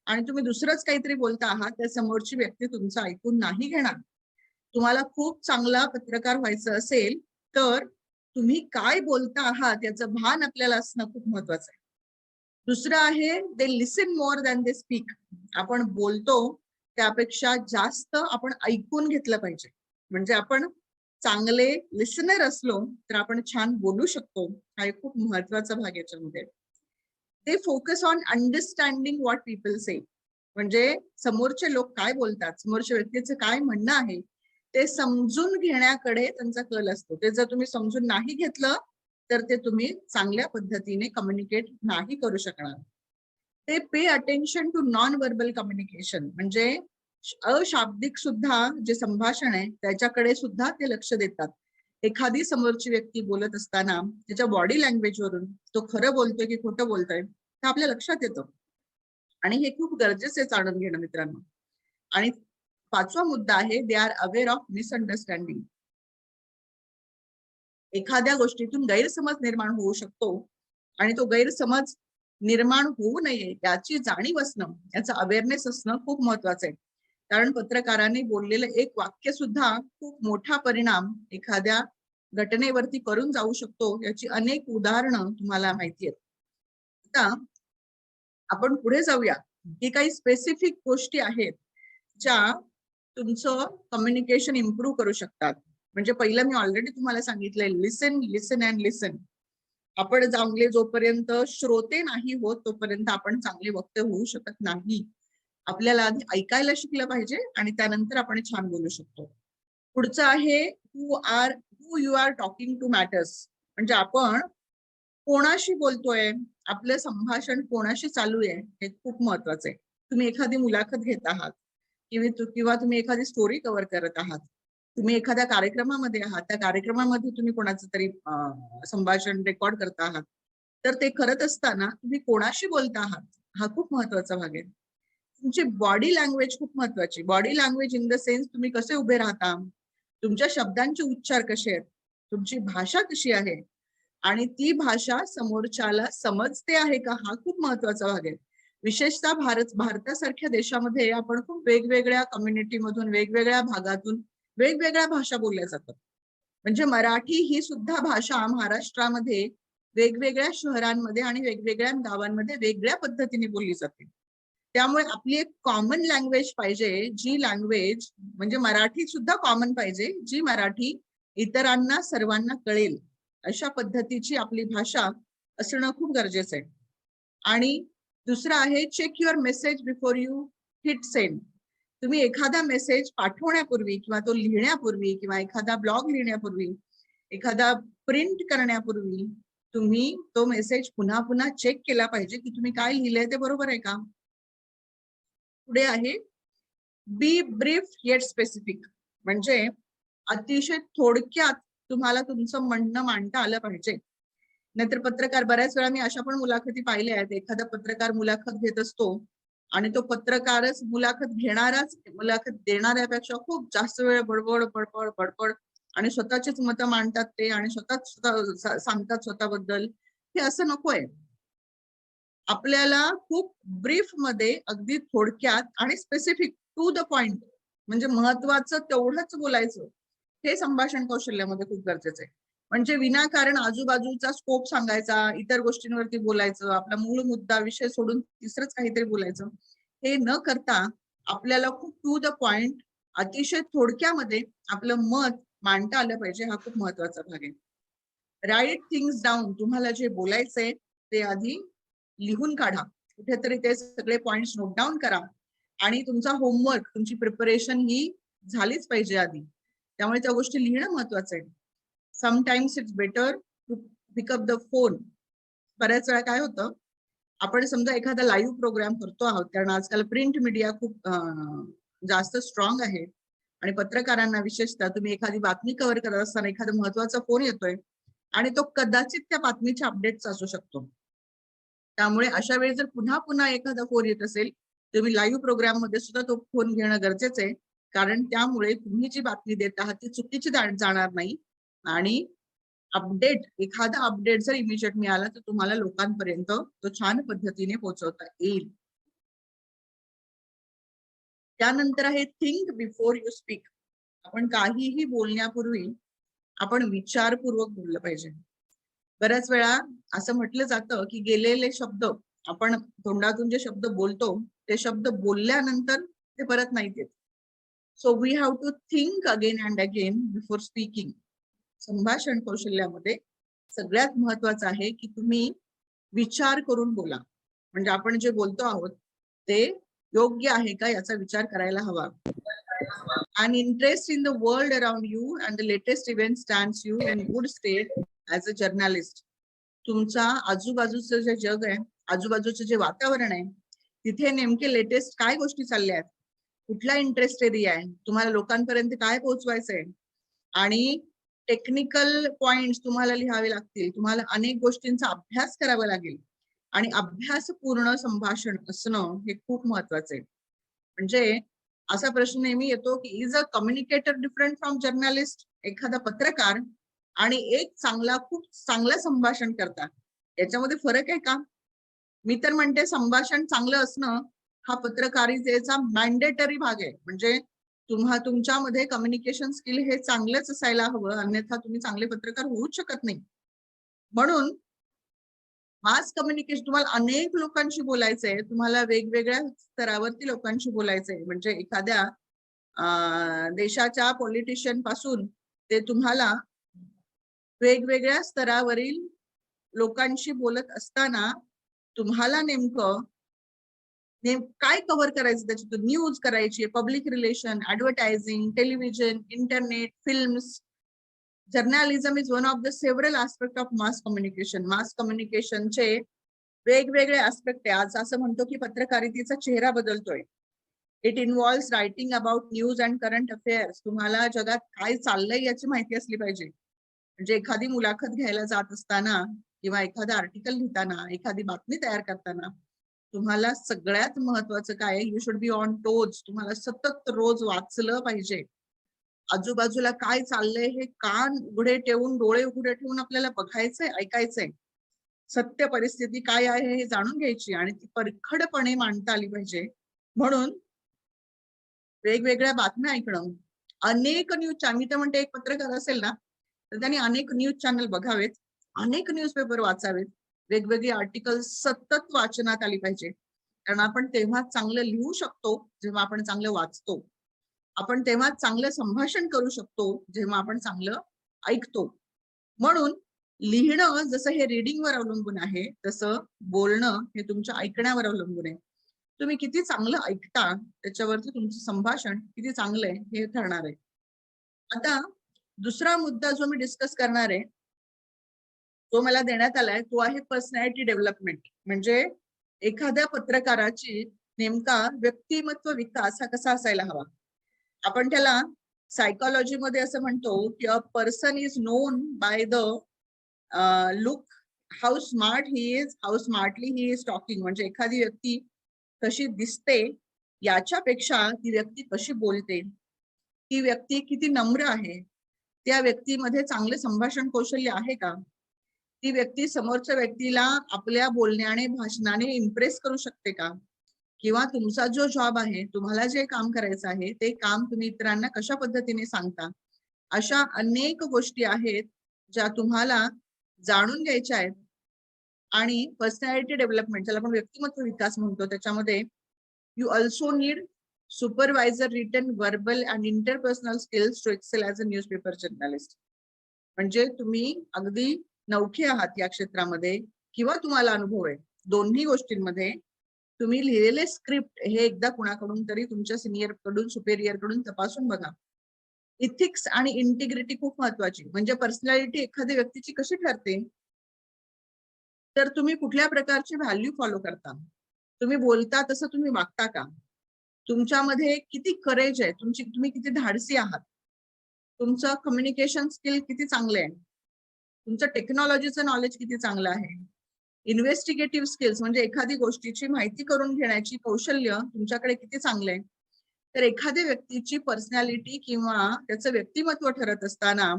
आणि तुम्ही दुसरंच काहीतरी बोलता आहात, त्या समोरची व्यक्ती तुमचं ऐकून नाही घेणार. तुम्हाला खूप चांगला पत्रकार व्हायचं असेल तर तुम्ही काय बोलता आहात याचं भान आपल्याला असणं खूप महत्वाचं आहे. दुसरं आहे, they listen more than they speak. आपण बोलतो त्यापेक्षा जास्त आपण ऐकून घेतलं पाहिजे. म्हणजे आपण चांगले लिसनर असलो तर आपण छान बोलू शकतो. हा एक खूप महत्वाचा भाग याच्यामध्ये. ते focus on understanding what people say. म्हणजे समोरचे लोक काय बोलतात, समोरच्या व्यक्तीचं काय म्हणणं आहे ते समजून घेण्याकडे त्यांचा कल असतो. ते जर तुम्ही समजून नाही घेतलं तर ते तुम्ही चांगल्या पद्धतीने कम्युनिकेट नाही करू शकणार. ते pay attention to non verbal communication. म्हणजे अशाब्दिक सुद्धा जे संभाषण आहे त्याच्याकडे सुद्धा ते लक्ष देतात. एखादी समोरची व्यक्ती बोलत असताना त्याच्या बॉडी लँग्वेज वरून तो खरं बोलतोय की खोटं बोलतोय हे आपल्या लक्षात येतं. आणि हे खूप गरजेचं आहे जाणून घेणं मित्रांनो. आणि पाचवा मुद्दा आहे, they are aware of misunderstanding. एखाद्या गोष्टीतून गैरसमज निर्माण होऊ शकतो आणि तो गैरसमज निर्माण होऊ नये याची जाणीव असणं, याचा अवेअरनेस असणं खूप महत्वाचं आहे. कारण पत्रकाराने बोललेलं एक वाक्य सुद्धा खूप मोठा परिणाम एखाद्या घटनेवरती करून जाऊ शकतो. याची अनेक उदाहरणं तुम्हाला माहिती आहेत. आता आपण पुढे जाऊया की काही स्पेसिफिक गोष्टी आहेत ज्या तुमचं कम्युनिकेशन इम्प्रूव्ह करू शकतात. म्हणजे पहिलं मी ऑलरेडी तुम्हाला सांगितलंय, लिसन लिसन अँड लिसन. आपण चांगले जोपर्यंत श्रोते नाही होत तोपर्यंत आपण चांगले वक्ते होऊ शकत नाही. आपल्याला आधी ऐकायला शिकलं पाहिजे आणि त्यानंतर आपण छान बोलू शकतो. पुढचं आहे, who you are talking to matters. म्हणजे आपण कोणाशी बोलतोय, आपलं संभाषण कोणाशी चालू आहे हे खूप महत्वाचं आहे. तुम्ही एखादी मुलाखत घेत आहात किंवा तुम्ही एखादी स्टोरी कव्हर करत आहात, तुम्ही एखाद्या कार्यक्रमामध्ये आहात, त्या कार्यक्रमामध्ये तुम्ही कोणाचं तरी संभाषण रेकॉर्ड करत आहात, तर ते करत असताना तुम्ही कोणाशी बोलता आहात हा खूप महत्वाचा भाग आहे. तुमची बॉडी लँग्वेज खूप महत्वाची. Body language in the sense तुम्ही कसे उभे राहता, तुमच्या शब्दांचे उच्चार कसे आहेत, तुमची भाषा कशी आहे आणि ती भाषा समोरच्याला समजते आहे का, हा खूप महत्वाचा भाग आहे. विशेषतः भारतासारख्या देशामध्ये आपण खूप वेगवेगळ्या कम्युनिटीमधून, वेगवेगळ्या भागातून वेगवेगळ्या भाषा बोलल्या जातात. म्हणजे मराठी ही सुद्धा भाषा महाराष्ट्रामध्ये वेगवेगळ्या शहरांमध्ये आणि वेगवेगळ्या गावांमध्ये वेगळ्या पद्धतीने बोलली जाते. त्यामुळे आपली एक कॉमन लँग्वेज पाहिजे, जी लँग्वेज म्हणजे मराठी सुद्धा कॉमन पाहिजे, जी मराठी इतरांना सर्वांना कळेल अशा पद्धतीची आपली भाषा असणं खूप गरजेचं आहे. आणि दुसरं आहे check your message before you hit send. तुम्ही एखादा मेसेज पाठवण्यापूर्वी किंवा तो लिहिण्यापूर्वी किंवा एखादा ब्लॉग लिहिण्यापूर्वी, एखादा प्रिंट करण्यापूर्वी तुम्ही तो मेसेज पुन्हा पुन्हा चेक केला पाहिजे की तुम्ही काय लिहिलंय ते बरोबर आहे का. पुढे आहे बी ब्रीफ येट स्पेसिफिक. म्हणजे अतिशय थोडक्यात तुम्हाला तुमचं म्हणणं मांडता आलं पाहिजे. नाहीतर पत्रकार, बऱ्याच वेळा मी अशा पण मुलाखती पाहिल्या आहेत, एखादा पत्रकार मुलाखत घेत असतो आणि तो पत्रकारच मुलाखत घेणाराच मुलाखत देणाऱ्यापेक्षा खूप जास्त वेळ बडबड बडबड बडबड आणि स्वतःचीच मतं मांडतात ते आणि स्वतः सांगतात स्वतःबद्दल. हे असं नकोय. आपल्याला खूप ब्रीफ मध्ये अगदी थोडक्यात आणि स्पेसिफिक टू द पॉइंट म्हणजे महत्वाचं तेवढंच बोलायचं, हे संभाषण कौशल्यामध्ये खूप गरजेचं आहे. म्हणजे विनाकारण आजूबाजूचा स्कोप सांगायचा, इतर गोष्टींवरती बोलायचं, आपला मूळ मुद्दा विषय सोडून तिसरंच काहीतरी बोलायचं, हे न करता आपल्याला खूप टू द पॉइंट अतिशय थोडक्यामध्ये आपलं मत मांडता आलं पाहिजे. हा खूप महत्वाचा भाग आहे. Write things down. तुम्हाला जे बोलायचंय ते आधी लिहून काढा, कुठेतरी ते सगळे पॉइंट्स नोट डाऊन करा आणि तुमचा होमवर्क, तुमची प्रिपरेशन ही झालीच पाहिजे आधी. त्यामुळे त्या गोष्टी लिहिणं महत्वाचं आहे. Sometimes it's better to pick up the phone. बऱ्याच वेळा काय होतं, आपण समजा एखादा लाईव्ह प्रोग्राम करतो आहोत, कारण आजकाल प्रिंट मीडिया खूप जास्त स्ट्रॉंग आहे आणि पत्रकारांना विशेषतः तुम्ही एखादी बातमी कव्हर करत असताना एखादा महत्वाचा फोन येतोय आणि तो कदाचित त्या बातमीच्या अपडेट्स असू शकतो. त्यामुळे अशा वेळी जर पुन्हा पुन्हा एखादा फोन येत असेल, तुम्ही लाईव्ह प्रोग्राम मध्ये सुद्धा तो फोन घेणं गरजेचं आहे. कारण त्यामुळे तुम्ही जी बातमी देत आहात ती चुकीची जाणार नाही आणि अपडेट, एखादा अपडेट जर इमिजिएट मिळाला तर तुम्हाला लोकांपर्यंत तो छान पद्धतीने पोहोचवता येईल. त्यानंतर आहे थिंक बिफोर यू स्पीक. आपण काहीही बोलण्यापूर्वी आपण विचारपूर्वक बोललं पाहिजे. बऱ्याच वेळा असं म्हटलं जातं की गेलेले शब्द, आपण तोंडातून जे शब्द बोलतो ते शब्द बोलल्यानंतर ते परत नाही येत. So we have to think again and again before speaking. संभाषण कौशल्यामध्ये सगळ्यात महत्वाचं आहे की तुम्ही विचार करून बोला. म्हणजे आपण जे बोलतो आहोत ते योग्य आहे का याचा विचार करायला हवा. An interest in the world around you and the latest event stands you in good state as a journalist. तुमचा आजूबाजूचं जे जग आहे, आजूबाजूचं जे वातावरण आहे, तिथे नेमके लेटेस्ट काय गोष्टी चालल्या आहेत, कुठला इंटरेस्ट एरिया आहे, तुम्हाला लोकांपर्यंत काय पोहोचवायचंय आणि टेक्निकल पॉइंट्स तुम्हाला लिहावे लागतील. तुम्हाला अनेक गोष्टींचा अभ्यास करावा लागेल आणि अभ्यासपूर्ण संभाषण असणं हे खूप महत्वाचं आहे. म्हणजे असा प्रश्न नेहमी येतो की is a communicator different from journalist. एखादा पत्रकार आणि एक खूप चांगलं संभाषण करता, याच्यामध्ये फरक आहे का? मी तर म्हणते संभाषण चांगलं असणं हा पत्रकारितेचा मॅन्डेटरी भाग आहे. म्हणजे तुमच्यामध्ये कम्युनिकेशन स्किल हे चांगलंच असायला हवं, अन्यथा तुम्ही चांगले पत्रकार होऊच शकत नाही. म्हणून मास कम्युनिकेशन, तुम्हाला अनेक लोकांशी बोलायचंय, तुम्हाला वेगवेगळ्या स्तरावरती लोकांशी बोलायचंय. म्हणजे एखाद्या देशाच्या पॉलिटिशियन पासून ते तुम्हाला वेगवेगळ्या स्तरावरील लोकांशी बोलत असताना तुम्हाला नेमकं काय कव्हर करायचं, त्याच्यातून न्यूज करायची, public relation, advertising, television, internet, films. Journalism is one of the several aspect of mass communication. Mass कम्युनिकेशनचे वेगवेगळे आस्पेक्ट आहे. आज असं म्हणतो की पत्रकारितेचा चेहरा बदलतोय. It involves writing about news and current affairs. तुम्हाला जगात काय चाललंय याची माहिती असली पाहिजे. म्हणजे एखादी मुलाखत घ्यायला जात असताना किंवा एखादा आर्टिकल लिहिताना, एखादी बातमी तयार करताना तुम्हाला सगळ्यात महत्वाचं काय आहे, you should be on toes. तुम्हाला सतत रोज वाचलं पाहिजे. आजूबाजूला काय चाललंय हे कान उघडे ठेवून, डोळे उघडे ठेवून आपल्याला बघायचंय, ऐकायचंय. सत्य परिस्थिती काय आहे हे जाणून घ्यायची आणि ती परखडपणे मांडता आली पाहिजे. म्हणून वेगवेगळ्या बातम्या ऐकणं, अनेक न्यूज. मी तर म्हणते एक पत्रकार असेल ना तर त्यांनी अनेक न्यूज चॅनल बघावेत, अनेक न्यूजपेपर वाचावेत, वेगवेगळी आर्टिकल सतत वाचनात आली पाहिजे. कारण आपण तेव्हा चांगलं लिहू शकतो जेव्हा आपण चांगलं वाचतो. आपण तेव्हा चांगलं संभाषण करू शकतो जेव्हा आपण चांगलं ऐकतो. म्हणून लिहिणं जसं हे रीडिंगवर अवलंबून आहे, तसं बोलणं हे तुमच्या ऐकण्यावर अवलंबून आहे. तुम्ही किती चांगलं ऐकता त्याच्यावरती तुमचं संभाषण किती चांगलं आहे हे ठरणार आहे. आता दुसरा मुद्दा जो मी डिस्कस करणार आहे, तो मला देण्यात आलाय, तो आहे पर्सनॅलिटी डेव्हलपमेंट. म्हणजे एखाद्या पत्रकाराची नेमका व्यक्तिमत्व विकास हा कसा असायला हवा. आपण त्याला सायकोलॉजी मध्ये असं म्हणतो की a person is known by the look, how smart he is, how smartly he is talking. म्हणजे एखादी व्यक्ती कशी दिसते याच्यापेक्षा ती व्यक्ती कशी बोलते, ती व्यक्ती किती नम्र आहे, त्या व्यक्तीमध्ये चांगले संभाषण कौशल्य आहे का, ती व्यक्ती समोरच्या व्यक्तीला आपल्या बोलण्याने भाषणाने इम्प्रेस करू शकते का, किंवा तुमचा जो जॉब आहे, तुम्हाला जे काम करायचं आहे ते काम तुम्ही इतरांना कशा पद्धतीने सांगता. अशा अनेक गोष्टी आहेत ज्या तुम्हाला जाणून घ्यायच्या आहेत. आणि पर्सनॅलिटी डेव्हलपमेंट, ज्याला आपण व्यक्तिमत्व विकास म्हणतो, त्याच्यामध्ये you also need supervisor written verbal and interpersonal skills to excel as a newspaper journalist. म्हणजे तुम्ही अगदी नवखे आहात या क्षेत्रामध्ये किंवा तुम्हाला अनुभव आहे, दोन्ही गोष्टींमध्ये तुम्ही लिहिलेले स्क्रिप्ट हे एकदा कुणाकडून तरी तुमच्या सिनियर कडून, सुपेरियर कडून तपासून बघा. इथिक्स आणि इंटिग्रिटी खूप महत्वाची. म्हणजे पर्सनॅलिटी एखाद्या व्यक्तीची कशी ठरते, तर तुम्ही कुठल्या प्रकारची व्हॅल्यू फॉलो करता, तुम्ही बोलता तसं तुम्ही वागता का, तुमच्यामध्ये किती करेज आहे, तुम्ही किती धाडसी आहात, तुमचं कम्युनिकेशन स्किल किती चांगलं आहे, तुमचं टेक्नॉलॉजीचं नॉलेज किती चांगलं आहे, इन्व्हेस्टिगेटिव्ह स्किल्स म्हणजे एखादी गोष्टीची माहिती करून घेण्याची कौशल्य तुमच्याकडे किती चांगलं आहे. तर एखाद्या व्यक्तीची पर्सनॅलिटी किंवा त्याचं व्यक्तिमत्व ठरत असताना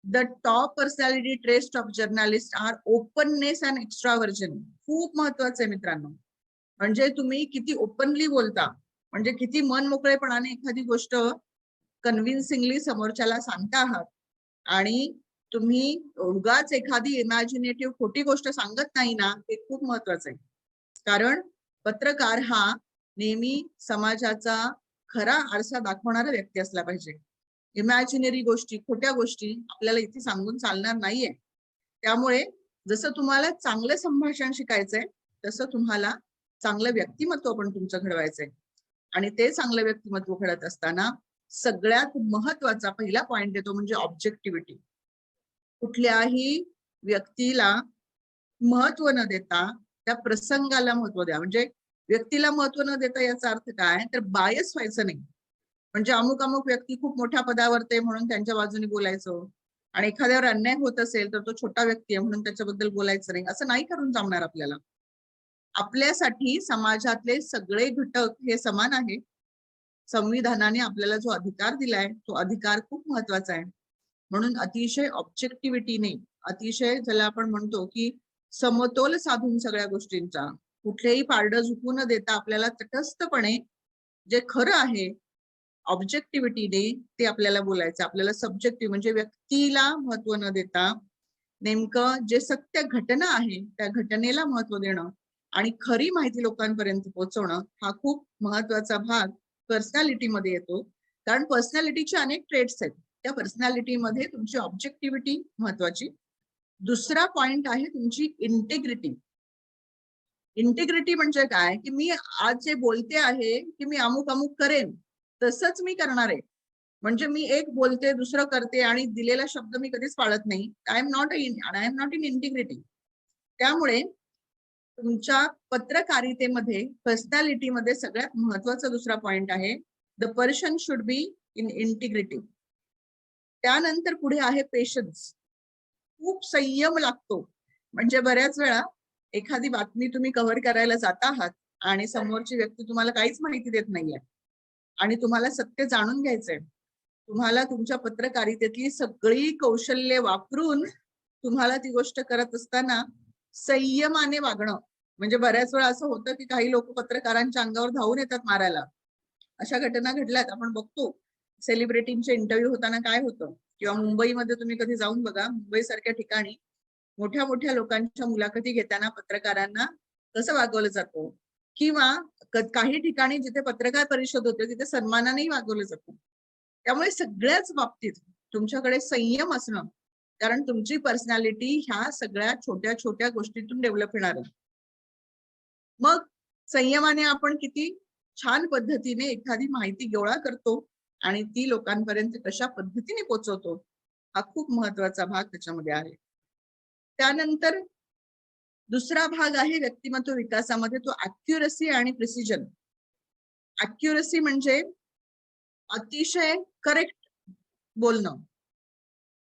the top personality traits of journalist are openness and extraversion. खूप महत्वाचं आहे मित्रांनो. म्हणजे तुम्ही किती ओपनली बोलता, म्हणजे किती मन मोकळेपणाने एखादी गोष्ट कन्व्हिन्सिंगली समोरच्याला सांगता आहात, आणि तुम्ही उगाच एखादी इमॅजिनेटिव्ह खोटी गोष्ट सांगत नाही ना, हे खूप महत्वाचं आहे. कारण पत्रकार हा नेहमी समाजाचा खरा आरसा दाखवणारा व्यक्ती असला पाहिजे. इमॅजिनरी गोष्टी, खोट्या गोष्टी आपल्याला इथे सांगून चालणार नाहीये. त्यामुळे जसं तुम्हाला चांगलं संभाषण शिकायचंय, तसं तुम्हाला चांगलं व्यक्तिमत्व पण तुमचं घडवायचंय. आणि ते चांगलं व्यक्तिमत्व घडत असताना सगळ्यात महत्वाचा पहिला पॉइंट येतो म्हणजे ऑब्जेक्टिव्हिटी. कुठल्याही व्यक्तीला महत्व न देता त्या प्रसंगाला महत्व द्या. म्हणजे व्यक्तीला महत्व न देता याचा अर्थ काय, तर बायस व्हायचं नाही. म्हणजे अमुक अमुक व्यक्ती खूप मोठ्या पदावर ते म्हणून त्यांच्या बाजूने बोलायचं, आणि एखाद्यावर अन्याय होत असेल तर तो छोटा व्यक्ती आहे म्हणून त्याच्याबद्दल बोलायचं नाही, असं नाही करून जमणार आपल्याला. आपल्यासाठी समाजातले सगळे घटक हे समान आहे. संविधानाने आपल्याला जो अधिकार दिलाय तो अधिकार खूप महत्वाचा आहे. म्हणून अतिशय ऑब्जेक्टिव्हिटीने, अतिशय ज्याला आपण म्हणतो की समतोल साधून सगळ्या गोष्टींचा, कुठलेही पारडं झुकू न देता आपल्याला तटस्थपणे जे खरं आहे ऑब्जेक्टिव्हिटीने ते आपल्याला बोलायचं. आपल्याला सब्जेक्टिव्ह म्हणजे व्यक्तीला महत्व न देता नेमकं जे सत्य घटना आहे त्या घटनेला महत्व देणं आणि खरी माहिती लोकांपर्यंत पोहोचवणं हा खूप महत्वाचा भाग पर्सनॅलिटीमध्ये येतो. कारण पर्सनॅलिटीचे अनेक ट्रेट्स आहेत, त्या पर्सनॅलिटीमध्ये तुमची ऑब्जेक्टिव्हिटी महत्वाची. दुसरा पॉइंट आहे तुमची इंटेग्रिटी. इंटेग्रिटी म्हणजे काय, की मी आज जे बोलते आहे की मी अमुक अमुक करेन तसंच मी करणार आहे. म्हणजे मी एक बोलते दुसरं करते आणि दिलेला शब्द मी कधीच पाळत नाही. I am not in integrity. त्यामुळे तुमच्या पत्रकारितेमध्ये, पर्सनॅलिटीमध्ये सगळ्यात महत्वाचा दुसरा पॉइंट आहे the person should be in integrity. त्यानंतर पुढे आहे पेशन्स. खूप संयम लागतो. म्हणजे बऱ्याच वेळा एखादी बातमी तुम्ही कव्हर करायला जात आहात आणि समोरची व्यक्ती तुम्हाला काहीच माहिती देत नाहीये आणि तुम्हाला सत्य जाणून घ्यायचंय. तुम्हाला तुमच्या पत्रकारितेतली सगळी कौशल्य वापरून तुम्हाला ती गोष्ट करत असताना संयमाने वागणं. म्हणजे बऱ्याच वेळा असं होतं की काही लोक पत्रकारांच्या अंगावर धावून येतात मारायला. अशा घटना घडल्यात. आपण बघतो सेलिब्रिटींचे इंटरव्ह्यू होताना काय होतं, किंवा मुंबईमध्ये तुम्ही कधी जाऊन बघा, मुंबई सारख्या ठिकाणी मोठ्या मोठ्या लोकांच्या मुलाखती घेताना पत्रकारांना कसं वागवलं जातं, किंवा काही ठिकाणी जिथे पत्रकार परिषद होते तिथे सन्मानानेही वागवलं जातं. त्यामुळे सगळ्याच बाबतीत तुमच्याकडे संयम असणं, कारण तुमची पर्सनॅलिटी ह्या सगळ्या छोट्या छोट्या गोष्टीतून डेव्हलप होणार आहे. मग संयमाने आपण किती छान पद्धतीने एखादी माहिती गोळा करतो आणि ती लोकांपर्यंत कशा पद्धतीने पोहोचवतो, हा खूप महत्वाचा भाग त्याच्यामध्ये आहे. त्यानंतर दुसरा भाग आहे व्यक्तिमत्व विकासामध्ये, तो अॅक्युरसी आणि प्रिसिजन. अॅक्युरसी म्हणजे अतिशय करेक्ट बोलणं,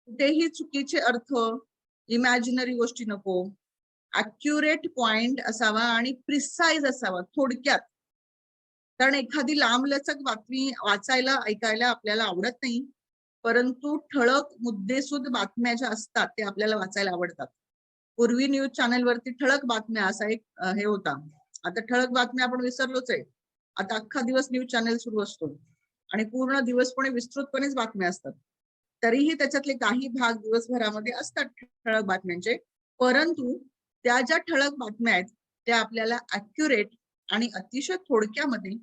कुठेही चुकीचे अर्थ, इमॅजिनरी गोष्टी नको, अॅक्युरेट पॉइंट असावा आणि प्रिसाइज असावा थोडक्यात. कारण एखादी लांबलचक बातमी वाचायला ऐकायला आपल्याला आवडत नाही, परंतु ठळक मुद्देसूद बातम्या ज्या असतात ते आपल्याला वाचायला आवडतात. पूर्वी न्यूज चॅनलवरती ठळक बातम्या असा एक हे होता. आता ठळक बातम्या आपण विसरलोच आहे. आता अख्खा दिवस न्यूज चॅनल सुरू असतो आणि पूर्ण दिवसपणे विस्तृतपणेच बातम्या असतात. तरीही त्याच्यातले काही भाग दिवसभरामध्ये असतात ठळक बातम्यांचे, परंतु त्या ज्या ठळक बातम्या आहेत त्या आपल्याला अॅक्युरेट आणि अतिशय थोडक्यामध्ये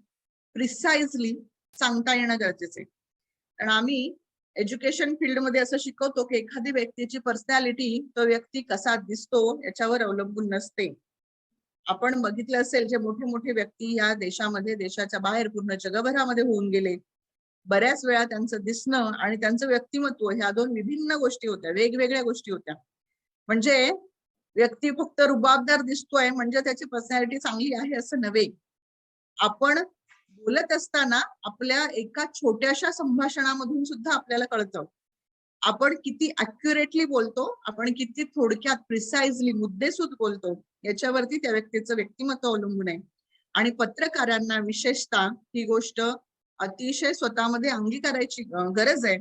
प्रिसाइजली सांगता येणं गरजेचं आहे. कारण आम्ही एज्युकेशन फील्डमध्ये असं शिकवतो की एखादी व्यक्तीची पर्सनॅलिटी तो व्यक्ती कसा दिसतो याच्यावर अवलंबून नसते. आपण बघितलं असेल जे मोठे मोठे व्यक्ती या देशामध्ये, देशाच्या बाहेर, पूर्ण जगभरामध्ये होऊन गेले, बऱ्याच वेळा त्यांचं दिसणं आणि त्यांचं व्यक्तिमत्व ह्या दोन विभिन्न गोष्टी होत्या, वेगवेगळ्या गोष्टी होत्या. म्हणजे व्यक्ती फक्त रुबाबदार दिसतोय म्हणजे त्याची पर्सनॅलिटी चांगली आहे असं नव्हे. आपण बोलत असताना आपल्या एका छोट्याशा संभाषणामधून सुद्धा आपल्याला कळतं आपण किती अॅक्युरेटली बोलतो, आपण किती थोडक्यात प्रिसाइजली मुद्देसूद बोलतो, याच्यावरती त्या व्यक्तीचं व्यक्तिमत्व अवलंबून आहे. आणि पत्रकारांना विशेषतः ही गोष्ट अतिशय स्वतःमध्ये अंगीकारायची गरज आहे.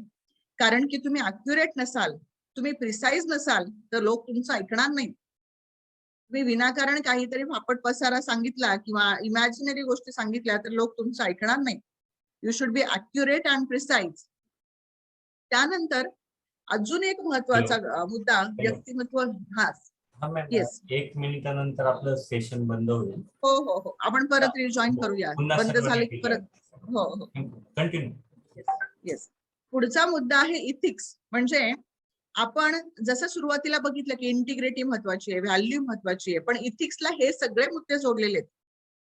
कारण की तुम्ही अॅक्युरेट नसाल, तुम्ही प्रिसाइज नसाल तर लोक तुमचं ऐकणार नाही. तुम्ही विनाकारण काहीतरी फापट पसारा सांगितला किंवा इमॅजिनरी गोष्टी सांगितल्या तर लोक तुमचं ऐकणार नाही. You should be accurate and precise. त्यानंतर अजून एक महत्वाचा मुद्दा व्यक्तिमत्व. हा येस, 1 मिनिटानंतर आपलं सेशन बंद होईल. हो हो हो, आपण परत रिजॉईन करूया, बंद झाले की परत. हो हो, कंटिन्यू. येस. पुढचा मुद्दा आहे इथिक्स. म्हणजे आपण जसं सुरुवातीला बघितलं की इंटिग्रिटी महत्वाची आहे, व्हॅल्यू महत्वाची आहे, पण इथिक्सला हे सगळे मुद्दे जोडलेले आहेत.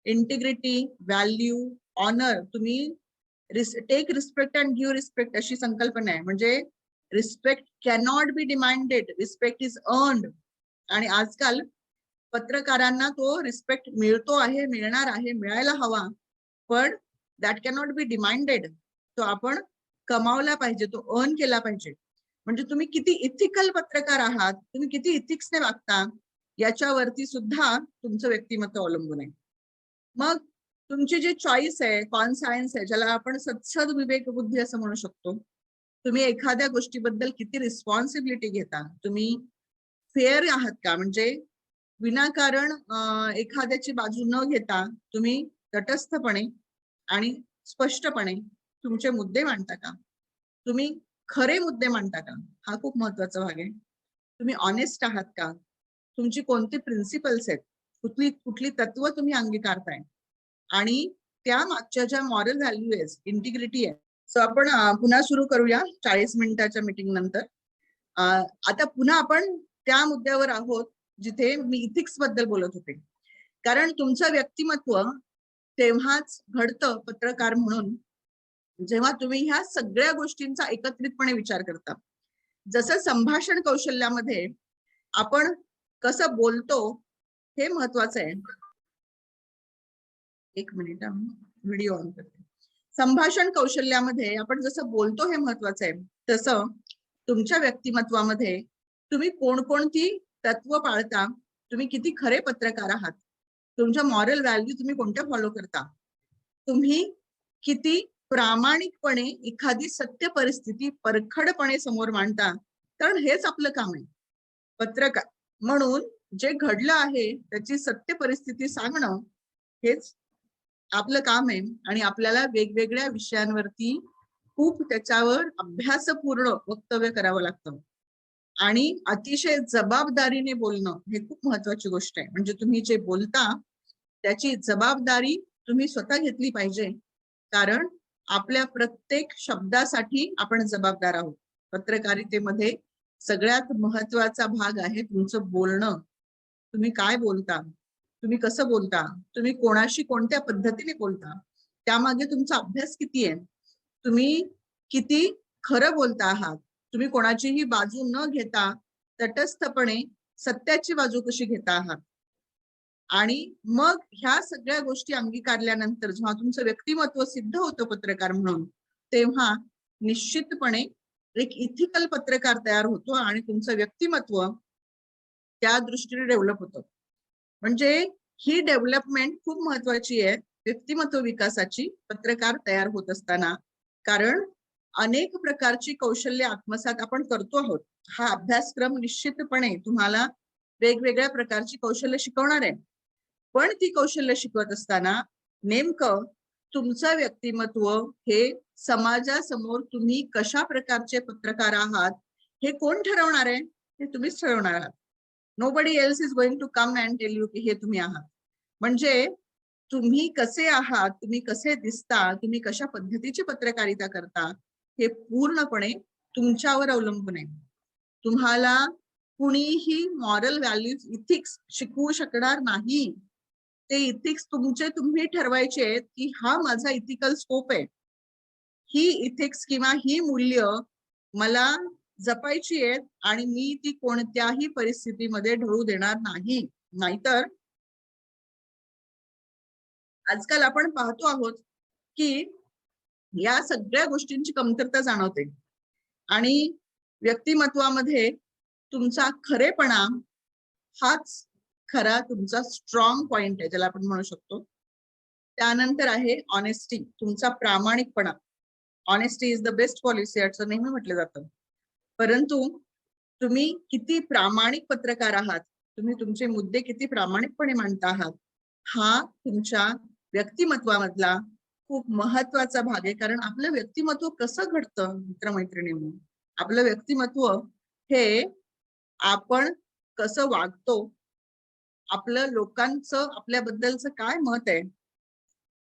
Integrity, value, honour. तुम्ही take respect and give respect अशी संकल्पना आहे. म्हणजे respect cannot be demanded, respect is earned. आणि आजकाल पत्रकारांना तो रिस्पेक्ट मिळतो आहे, मिळणार आहे, मिळायला हवा, पण दॅट कॅनॉट बी डिमांडेड. तो आपण कमावला पाहिजे, तो अर्न केला पाहिजे. म्हणजे तुम्ही किती इथिकल पत्रकार आहात, तुम्ही किती इथिक्सने वागता, याच्यावरती सुद्धा तुमचं व्यक्तिमत्व अवलंबून आहे. मग तुमची जी चॉईस आहे, कॉन्सायन्स आहे, ज्याला आपण सत्सद विवेक बुद्धी असं म्हणू शकतो, तुम्ही एखाद्या गोष्टीबद्दल किती रिस्पॉन्सिबिलिटी घेता, तुम्ही फेअर आहात का, म्हणजे विनाकारण एखाद्याची बाजू न घेता तुम्ही तटस्थपणे आणि स्पष्टपणे तुमचे मुद्दे मांडता का, तुम्ही खरे मुद्दे मांडता का, हा खूप महत्वाचा भाग आहे. तुम्ही ऑनेस्ट आहात का, तुमची कोणती प्रिन्सिपल्स आहेत, कुठली कुठली तत्व तुम्ही अंगीकारताय, आणि त्या मागच्या ज्या मॉरल व्हॅल्यू आहे, इंटिग्रिटी आहे. सो आपण पुन्हा सुरू करूया 40 मिनिटाच्या मीटिंग नंतर. आता पुन्हा आपण त्या मुद्द्यावर आहोत जिथे मी इथिक्स बद्दल बोलत होते. कारण तुमचं व्यक्तिमत्व तेव्हाच घडतं पत्रकार म्हणून जेव्हा तुम्ही ह्या सगळ्या गोष्टींचा एकत्रितपणे विचार करता. जसं संभाषण कौशल्यामध्ये आपण कसं बोलतो हे महत्वाचं आहे. एक मिनिट, व्हिडिओ ऑन करते. संभाषण कौशल्यामध्ये आपण जसं बोलतो हे महत्वाचं आहे, तसं तुमच्या व्यक्तिमत्वामध्ये तुम्ही कोणकोणती तत्व पाळता, तुम्ही किती खरे पत्रकार आहात, तुमच्या मॉरल व्हॅल्यू तुम्ही कोणत्या फॉलो करता, तुम्ही किती प्रामाणिकपणे एखादी सत्य परिस्थिती परखडपणे समोर मांडता. कारण हेच आपलं काम आहे पत्रकार म्हणून. जे घडलं आहे त्याची सत्य परिस्थिती सांगणं हेच आपलं काम आहे. आणि आपल्याला वेगवेगळ्या विषयांवरती खूप त्याच्यावर अभ्यासपूर्ण वक्तव्य करावं लागतं आणि अतिशय जबाबदारीने बोलणं हे खूप महत्वाची गोष्ट आहे. म्हणजे तुम्ही जे बोलता त्याची जबाबदारी तुम्ही स्वतः घेतली पाहिजे, कारण आपल्या प्रत्येक शब्दासाठी आपण जबाबदार आहोत. पत्रकारितेमध्ये सगळ्यात महत्वाचा भाग आहे तुमचं बोलणं. तुम्ही काय बोलता, तुम्ही कसं बोलता, तुम्ही कोणाशी कोणत्या पद्धतीने बोलता, त्यामागे तुमचा अभ्यास किती आहे, तुम्ही किती खरं बोलता आहात, तुम्ही कोणाचीही बाजू न घेता तटस्थपणे सत्याची बाजू कशी घेता आहात. आणि मग ह्या सगळ्या गोष्टी अंगीकारल्यानंतर जेव्हा तुमचं व्यक्तिमत्व सिद्ध होतं पत्रकार म्हणून, तेव्हा निश्चितपणे एक इथिकल पत्रकार तयार होतो आणि तुमचं व्यक्तिमत्व त्या दृष्टीने डेव्हलप होतं. म्हणजे ही डेव्हलपमेंट खूप महत्वाची आहे व्यक्तिमत्व विकासाची पत्रकार तयार होत असताना, कारण अनेक प्रकारची कौशल्य आत्मसात आपण करतो आहोत. हा अभ्यासक्रम निश्चितपणे तुम्हाला वेगवेगळ्या प्रकारची कौशल्य शिकवणार आहे, पण ती कौशल्य शिकवत असताना नेमकं तुमचं व्यक्तिमत्व हे समाजासमोर तुम्ही कशा प्रकारचे पत्रकार आहात हे कोण ठरवणार आहे? हे तुम्हीच ठरवणार आहात. Nobody else is going to come and tell you की हे तुम्ही आहात. म्हणजे तुम्ही कसे आहात, तुम्ही कसे दिसता, तुम्ही कशा पद्धतीची पत्रकारिता करता, हे पूर्णपणे तुमच्यावर अवलंबून आहे. तुम्हाला कुणीही मॉरल व्हॅल्यूज इथिक्स शिकवू शकणार नाही. ते इथिक्स तुमचे तुम्ही ठरवायचे आहेत की हा माझा इथिकल स्कोप आहे, ही इथिक्स किंवा ही मूल्य मला जपायची आहेत आणि मी ती कोणत्याही परिस्थितीमध्ये ढळू देणार नाही. नाहीतर आजकाल आपण पाहतो आहोत की या सगळ्या गोष्टींची कमतरता जाणवते आणि व्यक्तिमत्वामध्ये तुमचा खरेपणा हाच खरा तुमचा स्ट्रॉंग पॉइंट आहे, ज्याला आपण म्हणू शकतो. त्यानंतर आहे ऑनेस्टी, तुमचा प्रामाणिकपणा. Honesty is the best policy असं नेहमी म्हटलं जातं. परंतु तुम्ही किती प्रामाणिक पत्रकार आहात, तुम्ही तुमचे मुद्दे किती प्रामाणिकपणे मांडता आहात, हा तुमच्या व्यक्तिमत्वामधला खूप महत्वाचा भाग आहे. कारण आपलं व्यक्तिमत्व कसं घडतं मित्रमैत्रिणींनो, आपलं व्यक्तिमत्व हे आपण कसं वागतो, आपलं लोकांचं आपल्याबद्दलचं काय मत आहे,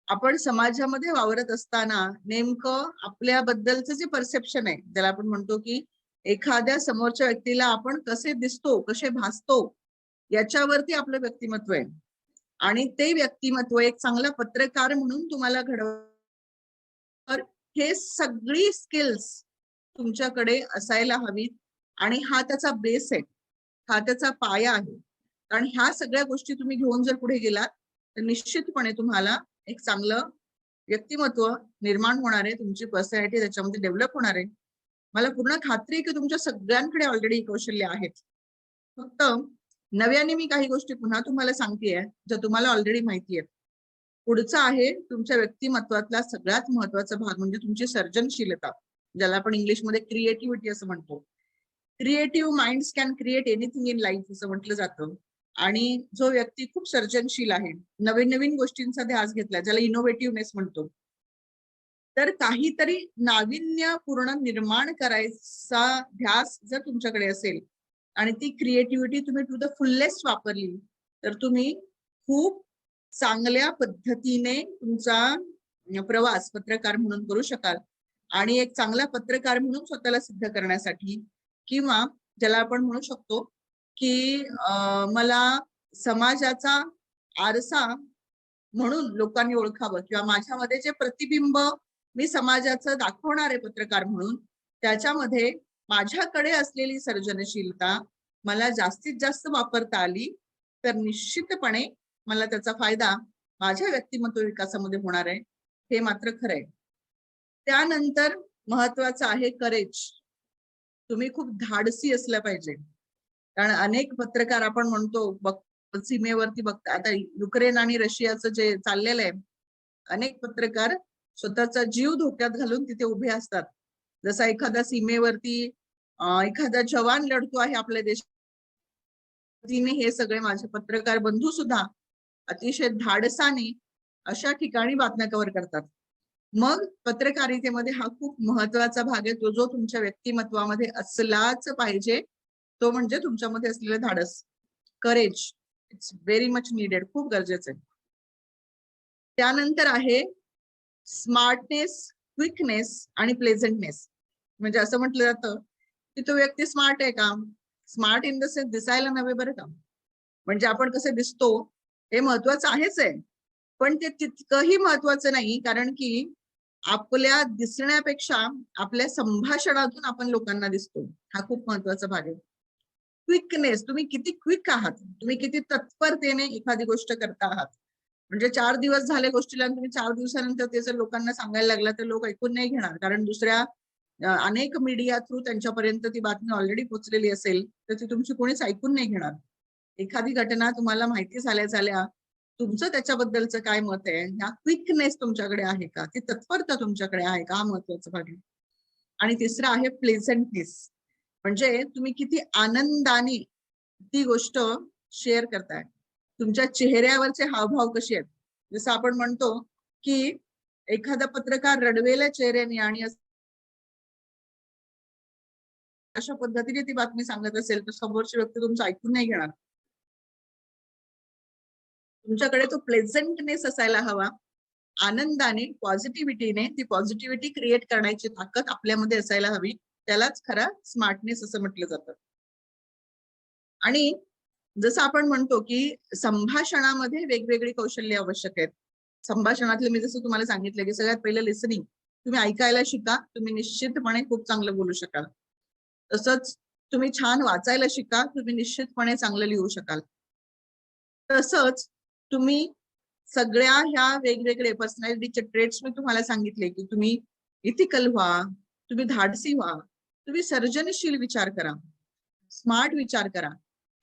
आपण समाजामध्ये वावरत असताना नेमकं आपल्याबद्दलचं जे परसेप्शन आहे, ज्याला आपण म्हणतो की एखाद्या समोरच्या व्यक्तीला आपण कसे दिसतो, कसे भासतो, याच्यावरती आपलं व्यक्तिमत्व आहे. आणि ते व्यक्तिमत्व एक चांगला पत्रकार म्हणून तुम्हाला तर हे सगळी स्किल्स तुमच्याकडे असायला हवीत आणि हा त्याचा बेस आहे, हा त्याचा पाया आहे. कारण ह्या सगळ्या गोष्टी तुम्ही घेऊन जर पुढे गेलात तर निश्चितपणे तुम्हाला एक चांगलं व्यक्तिमत्व निर्माण होणार आहे, तुमची पर्सनॅलिटी त्याच्यामध्ये डेव्हलप होणार आहे. मला पूर्ण खात्री आहे की तुमच्या सगळ्यांकडे ऑलरेडी कौशल्य आहेत. फक्त नव्याने मी काही गोष्टी पुन्हा तुम्हाला सांगतेय ज्या तुम्हाला ऑलरेडी माहिती आहेत. पुढचा आहे तुमच्या व्यक्तिमत्वातला सगळ्यात महत्वाचा भाग म्हणजे तुमची सर्जनशीलता, ज्याला आपण इंग्लिशमध्ये क्रिएटिव्हिटी असं म्हणतो. Creative minds can create anything in life असं म्हटलं जातं. आणि जो व्यक्ती खूप सर्जनशील आहे, नवीन नवीन गोष्टींचा ध्यास घेतला, ज्याला इनोव्हेटिव्हनेस म्हणतो, तर काहीतरी नाविन्यपूर्ण निर्माण करायचा ध्यास जर तुमच्याकडे असेल आणि ती क्रिएटिव्हिटी तुम्ही टू द फुल्लेस्ट वापरली तर तुम्ही खूप चांगल्या पद्धतीने तुमचा प्रवास पत्रकार म्हणून करू शकाल. आणि एक चांगला पत्रकार म्हणून स्वतःला सिद्ध करण्यासाठी किंवा ज्याला आपण म्हणू शकतो की मला समाजाचा आरसा म्हणून लोकांनी ओळखावं किंवा माझ्यामध्ये जे प्रतिबिंब मी समाजाचं दाखवणार आहे पत्रकार म्हणून, त्याच्यामध्ये माझ्याकडे असलेली सर्जनशीलता मला जास्तीत जास्त वापरता आली तर निश्चितपणे मला त्याचा फायदा माझ्या व्यक्तिमत्व विकासामध्ये होणार आहे, हे मात्र खरं आहे. त्यानंतर महत्वाचं आहे करेज. तुम्ही खूप धाडसी असलं पाहिजे. कारण अनेक पत्रकार आपण म्हणतो सीमेवरती बघता, आता युक्रेन आणि रशियाचं जे चाललेलं आहे, अनेक पत्रकार स्वतःचा जीव धोक्यात घालून तिथे उभे असतात. जसा एखादा सीमेवरती एखादा जवान लढतो आहे आपल्या देशात, हे सगळे माझे पत्रकार बंधू सुद्धा अतिशय धाडसाने अशा ठिकाणी बातम्या कव्हर करतात. मग पत्रकारितेमध्ये हा खूप महत्वाचा भाग आहे, तो जो तुमच्या व्यक्तिमत्वामध्ये असलाच पाहिजे, तो म्हणजे तुमच्यामध्ये असलेलं धाडस, courage. It's very much needed, खूप गरजेचं आहे. त्यानंतर आहे स्मार्टनेस, क्विकनेस आणि प्लेझंटनेस. म्हणजे असं म्हटलं जातं की तो व्यक्ती स्मार्ट आहे का? स्मार्ट इन द सेन्स दिसायला नव्हे बरं का, म्हणजे आपण कसे दिसतो हे महत्वाचं आहेच आहे, पण ते तितकंही महत्वाचं नाही, कारण की आपल्या दिसण्यापेक्षा आपल्या संभाषणातून आपण लोकांना दिसतो, हा खूप महत्वाचा भाग आहे. क्विकनेस, तुम्ही किती क्विक आहात, तुम्ही किती तत्परतेने एखादी गोष्ट करता आहात. म्हणजे 4 दिवस झाले गोष्टीला आणि तुम्ही 4 दिवसानंतर ते जर लोकांना सांगायला लागला तर लोक ऐकून नाही घेणार, कारण दुसऱ्या अनेक मीडिया थ्रू त्यांच्यापर्यंत ती बातमी ऑलरेडी पोहोचलेली असेल, तर ती तुमची कोणीच ऐकून नाही घेणार. एखादी घटना तुम्हाला माहिती झाल्या तुमचं त्याच्याबद्दलचं काय मत आहे, ह्या क्विकनेस तुमच्याकडे आहे का, ती तत्परता तुमच्याकडे आहे का, हा महत्वाचा भाग आहे. आणि तिसरं आहे प्लेझंटनेस, म्हणजे तुम्ही किती आनंदाने ती गोष्ट शेअर करताय, तुमच्या चेहऱ्यावरचे हावभाव कसे आहेत. जसं आपण म्हणतो की एखादा पत्रकार रडवेल्या चेहऱ्याने आणि अशा पद्धतीने ती बातमी सांगत असेल तर समोरची व्यक्ती तुमचं ऐकून नाही घेणार. तुमच्याकडे तो प्लेझंटनेस असायला हवा, आनंदाने, पॉझिटिव्हिटीने ती पॉझिटिव्हिटी क्रिएट करण्याची ताकद आपल्यामध्ये असायला हवी, त्यालाच खरा स्मार्टनेस असं म्हटलं जातं. आणि जसं आपण म्हणतो की संभाषणामध्ये वेगवेगळी कौशल्य आवश्यक आहेत. संभाषणातले मी जसं तुम्हाला सांगितलं की सगळ्यात पहिलं लिसनिंग, तुम्ही ऐकायला शिका, तुम्ही निश्चितपणे खूप चांगलं बोलू शकाल. तसंच तुम्ही छान वाचायला शिका, तुम्ही निश्चितपणे चांगलं लिहू शकाल. तसंच तुम्ही सगळ्या ह्या वेगवेगळे पर्सनॅलिटीचे ट्रेट्स मी तुम्हाला सांगितले की तुम्ही इथिकल व्हा, तुम्ही धाडसी व्हा, तुम्ही सर्जनशील विचार करा, स्मार्ट विचार करा,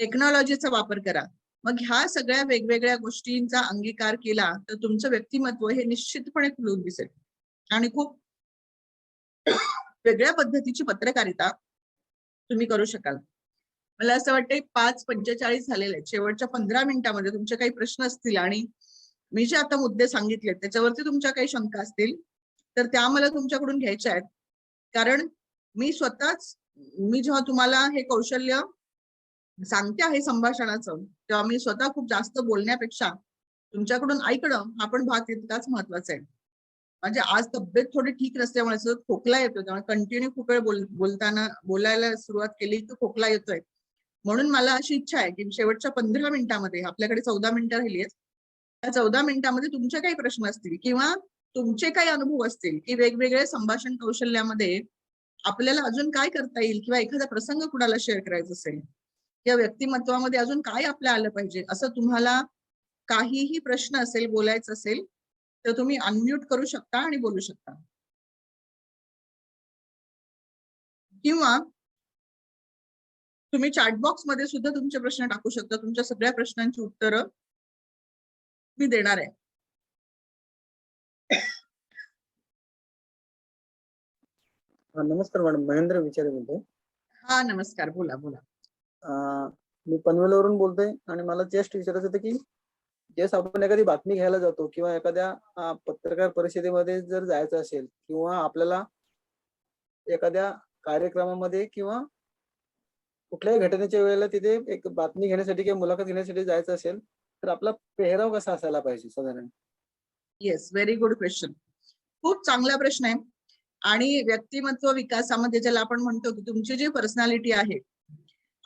टेक्नॉलॉजीचा वापर करा. मग ह्या सगळ्या वेगवेगळ्या गोष्टींचा अंगीकार केला तर तुमचं व्यक्तिमत्व हे निश्चितपणे खुलून दिसेल आणि खूप वेगळ्या पद्धतीची पत्रकारिता तुम्ही करू शकाल. मला असं वाटतं 5:45 झालेले आहेत. शेवटच्या 15 मिनिटांमध्ये तुमचे काही प्रश्न असतील आणि मी जे आता मुद्दे सांगितले त्याच्यावरती तुमच्या काही शंका असतील तर त्या मला तुमच्याकडून घ्यायच्या आहेत. कारण मी स्वतःच, मी जेव्हा तुम्हाला हे कौशल्य सांगते आहे संभाषणाचं, तेव्हा मी स्वतः खूप जास्त बोलण्यापेक्षा तुमच्याकडून ऐकणं हा पण भाग तितकाच महत्वाचा आहे. म्हणजे आज तब्येत थोडी ठीक नसल्यामुळे सतत खोकला येतोय, त्यामुळे कंटिन्यू खूप वेळ बोलताना बोलायला सुरुवात केली तर खोकला येतोय. म्हणून मला अशी इच्छा आहे की शेवटच्या 15 मिनिटांमध्ये, आपल्याकडे 14 मिनिटं राहिली आहेत, त्या 14 मिनिटांमध्ये तुमचे काही प्रश्न असतील किंवा तुमचे काही अनुभव असतील की वेगवेगळे संभाषण कौशल्यामध्ये आपल्याला अजून काय करता येईल, किंवा एखादा प्रसंग कुणाला शेअर करायचा असेल किंवा व्यक्तिमत्वामध्ये अजून काय आपल्या आलं पाहिजे, असं तुम्हाला काहीही प्रश्न असेल, बोलायचं असेल तर तुम्ही अनम्यूट करू शकता आणि बोलू शकता. किंवा तुम्ही चॅट बॉक्स मध्ये सुद्धा तुमचे प्रश्न टाकू शकता. तुमच्या सगळ्या प्रश्नांची उत्तरं मी देणार आहे. नमस्कार मॅडम, महेंद्र विचारे बोलतोय. हा नमस्कार, बोला बोला. मी पनवेलवरून बोलतोय आणि मला जस्ट विचारायचं होतं की जस्ट आपण एखादी बातमी घ्यायला जातो किंवा एखाद्या पत्रकार परिषदेमध्ये जर जायचं असेल किंवा आपल्याला एखाद्या कार्यक्रमामध्ये किंवा कुठल्याही घटनेच्या वेळेला तिथे एक बातमी घेण्यासाठी किंवा मुलाखत घेण्यासाठी जायचं असेल तर आपला पेहराव कसा असायला पाहिजे साधारण? Yes, very good question. खूप चांगला प्रश्न आहे. आणि व्यक्तिमत्व विकासामध्ये ज्याला आपण म्हणतो की तुमची जी पर्सनॅलिटी आहे,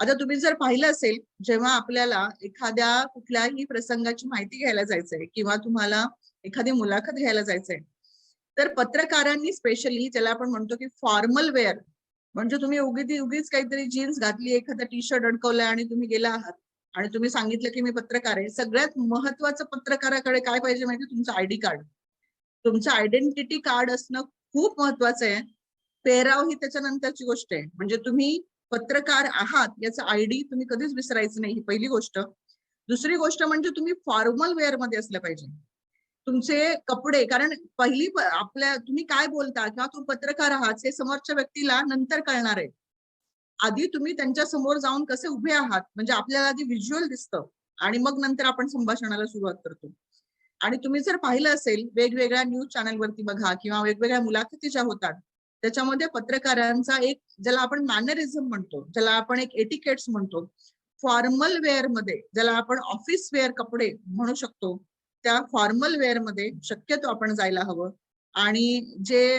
आता तुम्ही जर पाहिलं असेल, जेव्हा आपल्याला एखाद्या कुठल्याही प्रसंगाची माहिती घ्यायला जायचंय किंवा तुम्हाला एखादी मुलाखत घ्यायला जायचंय, तर पत्रकारांनी स्पेशली ज्याला आपण म्हणतो की फॉर्मल वेअर, म्हणजे तुम्ही उगीच काहीतरी जीन्स घातली, एखादा टी शर्ट अडकवलाय आणि तुम्ही गेला आहात आणि तुम्ही सांगितलं की मी पत्रकार आहे. सगळ्यात महत्वाचं पत्रकाराकडे काय पाहिजे माहिती, तुमचं आयडी कार्ड, तुमचं आयडेंटिटी कार्ड असणं खूप महत्वाचं आहे. पेहराव ही त्याच्यानंतरची गोष्ट आहे. म्हणजे तुम्ही पत्रकार आहात याचं आयडी तुम्ही कधीच विसरायचं नाही, ही पहिली गोष्ट. दुसरी गोष्ट म्हणजे तुम्ही फॉर्मल वेअर मध्ये असलं पाहिजे तुमचे कपडे, कारण आपल्या तुम्ही काय बोलता किंवा तुम्ही पत्रकार आहात हे समोरच्या व्यक्तीला नंतर कळणार आहे. आधी तुम्ही त्यांच्या समोर जाऊन कसे उभे आहात, म्हणजे आपल्याला आधी व्हिज्युअल दिसतं आणि मग नंतर आपण संभाषणाला सुरुवात करतो. आणि तुम्ही जर पाहिलं असेल वेगवेगळ्या न्यूज चॅनलवरती बघा किंवा वेगवेगळ्या मुलाखती ज्या होतात त्याच्यामध्ये पत्रकारांचा एक ज्याला आपण मॅनरिझम म्हणतो, ज्याला आपण एक एटिकेट्स म्हणतो, फॉर्मल वेअर मध्ये ज्याला आपण ऑफिस वेअर कपडे म्हणू शकतो, त्या फॉर्मल वेअर मध्ये शक्यतो आपण जायला हवं. आणि जे